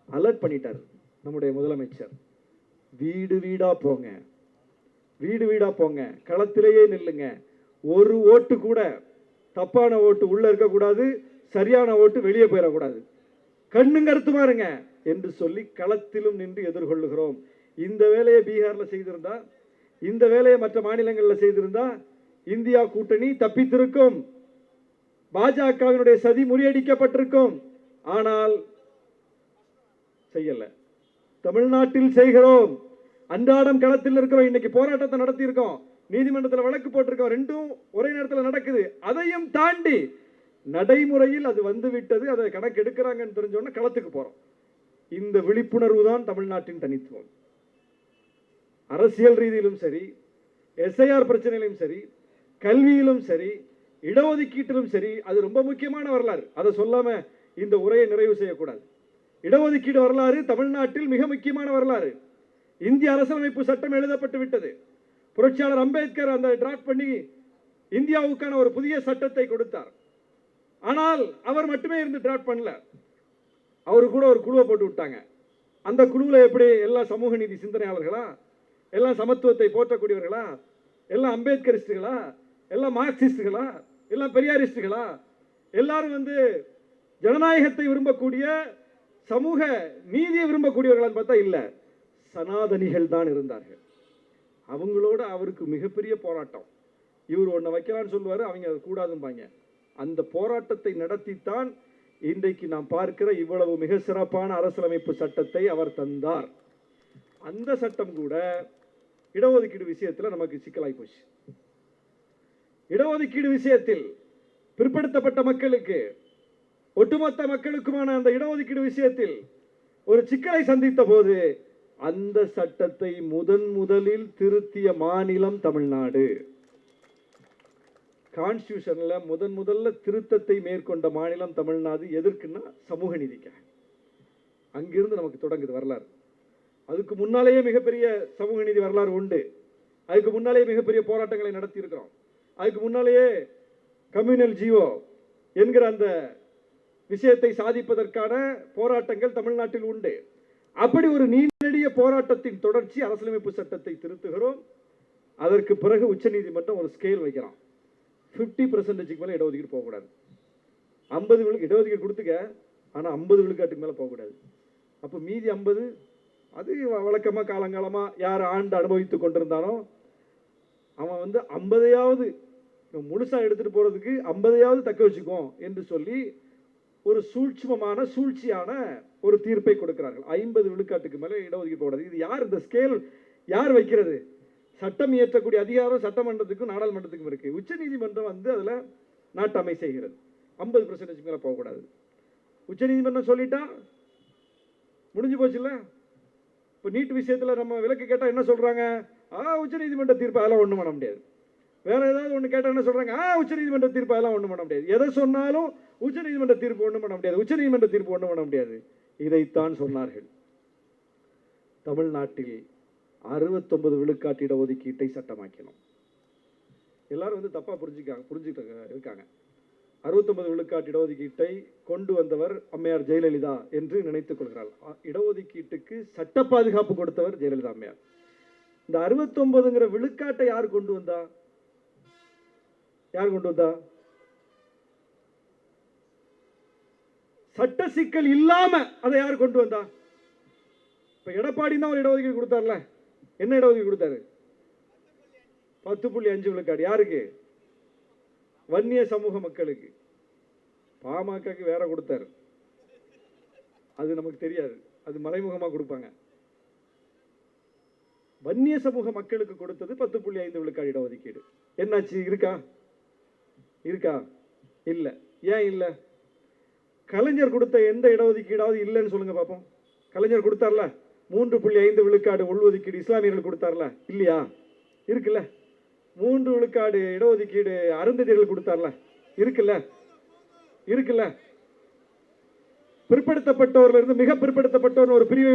அலர்ட் பண்ணிட்டார் நம்முடைய முதலமைச்சர். வீடு வீடா போங்க, வீடு வீடா போங்க, களத்திலேயே நில்லுங்க. ஒரு ஓட்டு கூட தப்பான ஓட்டு உள்ள இருக்கக்கூடாது, சரியான ஓட்டு வெளியே போயிடக்கூடாது, கண்ணும் கருத்துமா இருங்க என்று சொல்லி களத்திலும் நின்று எதிர்கொள்ளுகிறோம். இந்த வேலையை பீகார்ல செய்திருந்தா, இந்த வேலையை மற்ற மாநிலங்களில் செய்திருந்தா இந்தியா கூட்டணி தப்பித்திருக்கும், பாஜகவினுடைய சதி முறியடிக்கப்பட்டிருக்கும். ஆனால் செய்யல. தமிழ்நாட்டில் செய்கிறோம். அன்றாடம் களத்தில் இருக்கிறோம். இன்னைக்கு போராட்டத்தை நடத்தி இருக்கோம், நீதிமன்றத்தில் வழக்கு போட்டிருக்கோம், ரெண்டும் ஒரே நேரத்தில் நடக்குது. அதையும் தாண்டி நடைமுறையில் அது வந்து விட்டது, அதை கணக்கு எடுக்கிறாங்கன்னு தெரிஞ்சோன்னா களத்துக்கு போறோம். இந்த விழிப்புணர்வு தான் தமிழ்நாட்டின் தனித்துவம். அரசியல் ரீதியிலும் சரி, எஸ்ஐஆர் பிரச்சனையிலும் சரி, கல்வியிலும் சரி, இடஒதுக்கீட்டிலும் சரி. அது ரொம்ப முக்கியமான வரலாறு, அதை சொல்லாம இந்த உரையை நிறைவு செய்யக்கூடாது. இடஒதுக்கீடு வரலாறு தமிழ்நாட்டில் மிக முக்கியமான வரலாறு. இந்திய அரசியலமைப்பு சட்டம் எழுதப்பட்டு விட்டது. புரட்சியாளர் அம்பேத்கர் அந்த டிராஃப்ட் பண்ணி இந்தியாவுக்கான ஒரு புதிய சட்டத்தை கொடுத்தார். ஆனால் அவர் மட்டுமே இருந்து டிராஃப்ட் பண்ணல, அவரு கூட ஒரு குழுவை போட்டு விட்டாங்க. அந்த குழுவில் எப்படி எல்லாம் சமூக நீதி சிந்தனையாளர்களா, எல்லாம் சமத்துவத்தை போற்றக்கூடியவர்களா, எல்லாம் அம்பேத்கரிஸ்டுகளா, எல்லாம் மார்க்சிஸ்டுகளா, எல்லாம் பெரியாரிஸ்டுகளா, எல்லாரும் வந்து ஜனநாயகத்தை விரும்பக்கூடிய சமூக நீதியை விரும்பக்கூடியவர்களான்னு பார்த்தா இல்ல, சனாதனிகள் தான் இருந்தார்கள். அவங்களோட அவருக்கு மிகப்பெரிய போராட்டம். இவர் ஒன்றை வைக்கலான்னு சொல்லுவாரு, அவங்க அது கூடாதும்பாங்க. அந்த போராட்டத்தை நடத்தித்தான் இன்றைக்கு நாம் பார்க்கிற இவ்வளவு மிக சிறப்பான அரசியலமைப்பு சட்டத்தை அவர் தந்தார். அந்த சட்டம் கூட இடஒதுக்கீடு விஷயத்தில் நமக்கு சிக்கலாய் போச்சு. இடஒதுக்கீடு விஷயத்தில் பிற்படுத்தப்பட்ட மக்களுக்கு, ஒட்டுமொத்த மக்களுக்குமான அந்த இடஒதுக்கீடு விஷயத்தில் ஒரு சிக்கலை சந்தித்த போது அந்த சட்டத்தை முதலில் திருத்திய மாநிலம் தமிழ்நாடு. கான்ஸ்டியூஷன்ல முதல்ல திருத்தத்தை மேற்கொண்ட மாநிலம் தமிழ்நாடு. எதற்குன்னா சமூக நீதிக்காக. அங்கிருந்து நமக்கு தொடங்குது வரலாறு. அதுக்கு முன்னாலேயே மிகப்பெரிய சமூக நீதி வரலாறு உண்டு. அதுக்கு முன்னாலேயே மிகப்பெரிய போராட்டங்களை நடத்தி இருக்கிறோம். அதுக்கு முன்னாலேயே கம்யூனல் ஜீவோ என்கிற அந்த விஷயத்தை சாதிப்பதற்கான போராட்டங்கள் தமிழ்நாட்டில் உண்டு. அப்படி ஒரு நீண்டடிய போராட்டத்தின் தொடர்ச்சி அரசியலமைப்பு சட்டத்தை திருத்துகிறோம். அதற்கு பிறகு உச்சநீதிமன்றம் ஒரு ஸ்கேல் வைக்கிறான். 50% மேலே இடஒதுக்கீடு போகக்கூடாது. 50 இடஒதுக்கீடு கொடுத்துக்க, ஆனால் 50 விழுக்காட்டுக்கு மேலே போகக்கூடாது. அப்போ மீதி 50 அது வழக்கமாக காலங்காலமாக யார் ஆண்டு அனுபவித்து கொண்டிருந்தானோ அவன் வந்து 50யாவது முழுசாக எடுத்துகிட்டு போகிறதுக்கு 50யாவது தக்க வச்சுக்குவோம் என்று சொல்லி ஒரு சூழ்ச்சியான ஒரு தீர்ப்பை கொடுக்கிறார்கள். 50 விழுக்காட்டுக்கு மேலே இடஒதுக்கீடு போடாது. இது யார் இந்த ஸ்கேல் யார் வைக்கிறது? சட்டம் இயற்றக்கூடிய அதிகாரம் சட்டமன்றத்துக்கும் நாடாளுமன்றத்துக்கும் இருக்கு. உச்ச நீதிமன்றம் வந்து அதில் நாட்டமை செய்கிறது. 50% மேலே போகக்கூடாது. உச்ச நீதிமன்றம் சொல்லிட்டா முடிஞ்சு போச்சு இல்லை? இப்போ நீட் விஷயத்தில் நம்ம விலக்கு கேட்டால் என்ன சொல்றாங்க? உச்ச நீதிமன்ற தீர்ப்பு அதெல்லாம் ஒன்றும் பண்ண முடியாது. வேற ஏதாவது ஒன்று கேட்டால் என்ன சொல்றாங்க? உச்ச நீதிமன்ற தீர்ப்பு அதெல்லாம் ஒன்றும் பண்ண முடியாது. எதை சொன்னாலும் உச்ச நீதிமன்ற தீர்ப்பு ஒன்றும் பண்ண முடியாது, உச்ச நீதிமன்ற தீர்ப்பு ஒன்றும் பண்ண முடியாது. இதைத்தான் சொன்னார்கள். தமிழ்நாட்டில் 69 விழுக்காட்டு இடஒதுக்கீட்டை சட்டமாக்கணும். எல்லாரும் வந்து தப்பா புரிஞ்சுட்டு இருக்காங்க. 69 விழுக்காட்டு இடஒதுக்கீட்டை கொண்டு வந்தவர் அம்மையார் ஜெயலலிதா என்று நினைத்துக் கொள்கிறார். இடஒதுக்கீட்டுக்கு சட்ட பாதுகாப்பு கொடுத்தவர் ஜெயலலிதா அம்மையார். இந்த 69ங்கிற விழுக்காட்டை யார் கொண்டு வந்தா? சட்ட சிக்கல் இல்லாம அதை யார் கொண்டு வந்தா? இப்ப எடப்பாடி தான் ஒரு இடஒதுக்கீடு கொடுத்தார்ல. என்ன இடஒதுக்கீடு கொடுத்தாரு? 10.5 விழுக்காடு. யாருக்கு? வன்னிய சமூக மக்களுக்கு. பாமகக்கு வேற கொடுத்தாரு, அது நமக்கு தெரியாது, அது மறைமுகமா கொடுப்பாங்க. வன்னிய சமூக மக்களுக்கு கொடுத்தது 10.5 விழுக்காடு இடஒதுக்கீடு. என்னாச்சு? இருக்கா? இல்ல. ஏன் இல்ல? கலைஞர் கொடுத்த எந்த இடஒதுக்கீடாவது இல்லைன்னு சொல்லுங்க பாப்போம். கலைஞர் கொடுத்தார்ல 3.5 விழுக்காடு உள்ஒதுக்கீடு இஸ்லாமியர்கள் கொடுத்தார்ல, இல்லையா? இருக்குல்ல. 3 விழுக்காடு இடஒதுக்கீடு அருந்ததியர்கள் கொடுத்தார்ல, இருக்குல்ல இருக்குல்ல. பிற்படுத்தப்பட்டோர்ல இருந்து மிக பிற்படுத்தப்பட்டோர் ஒரு பிரிவை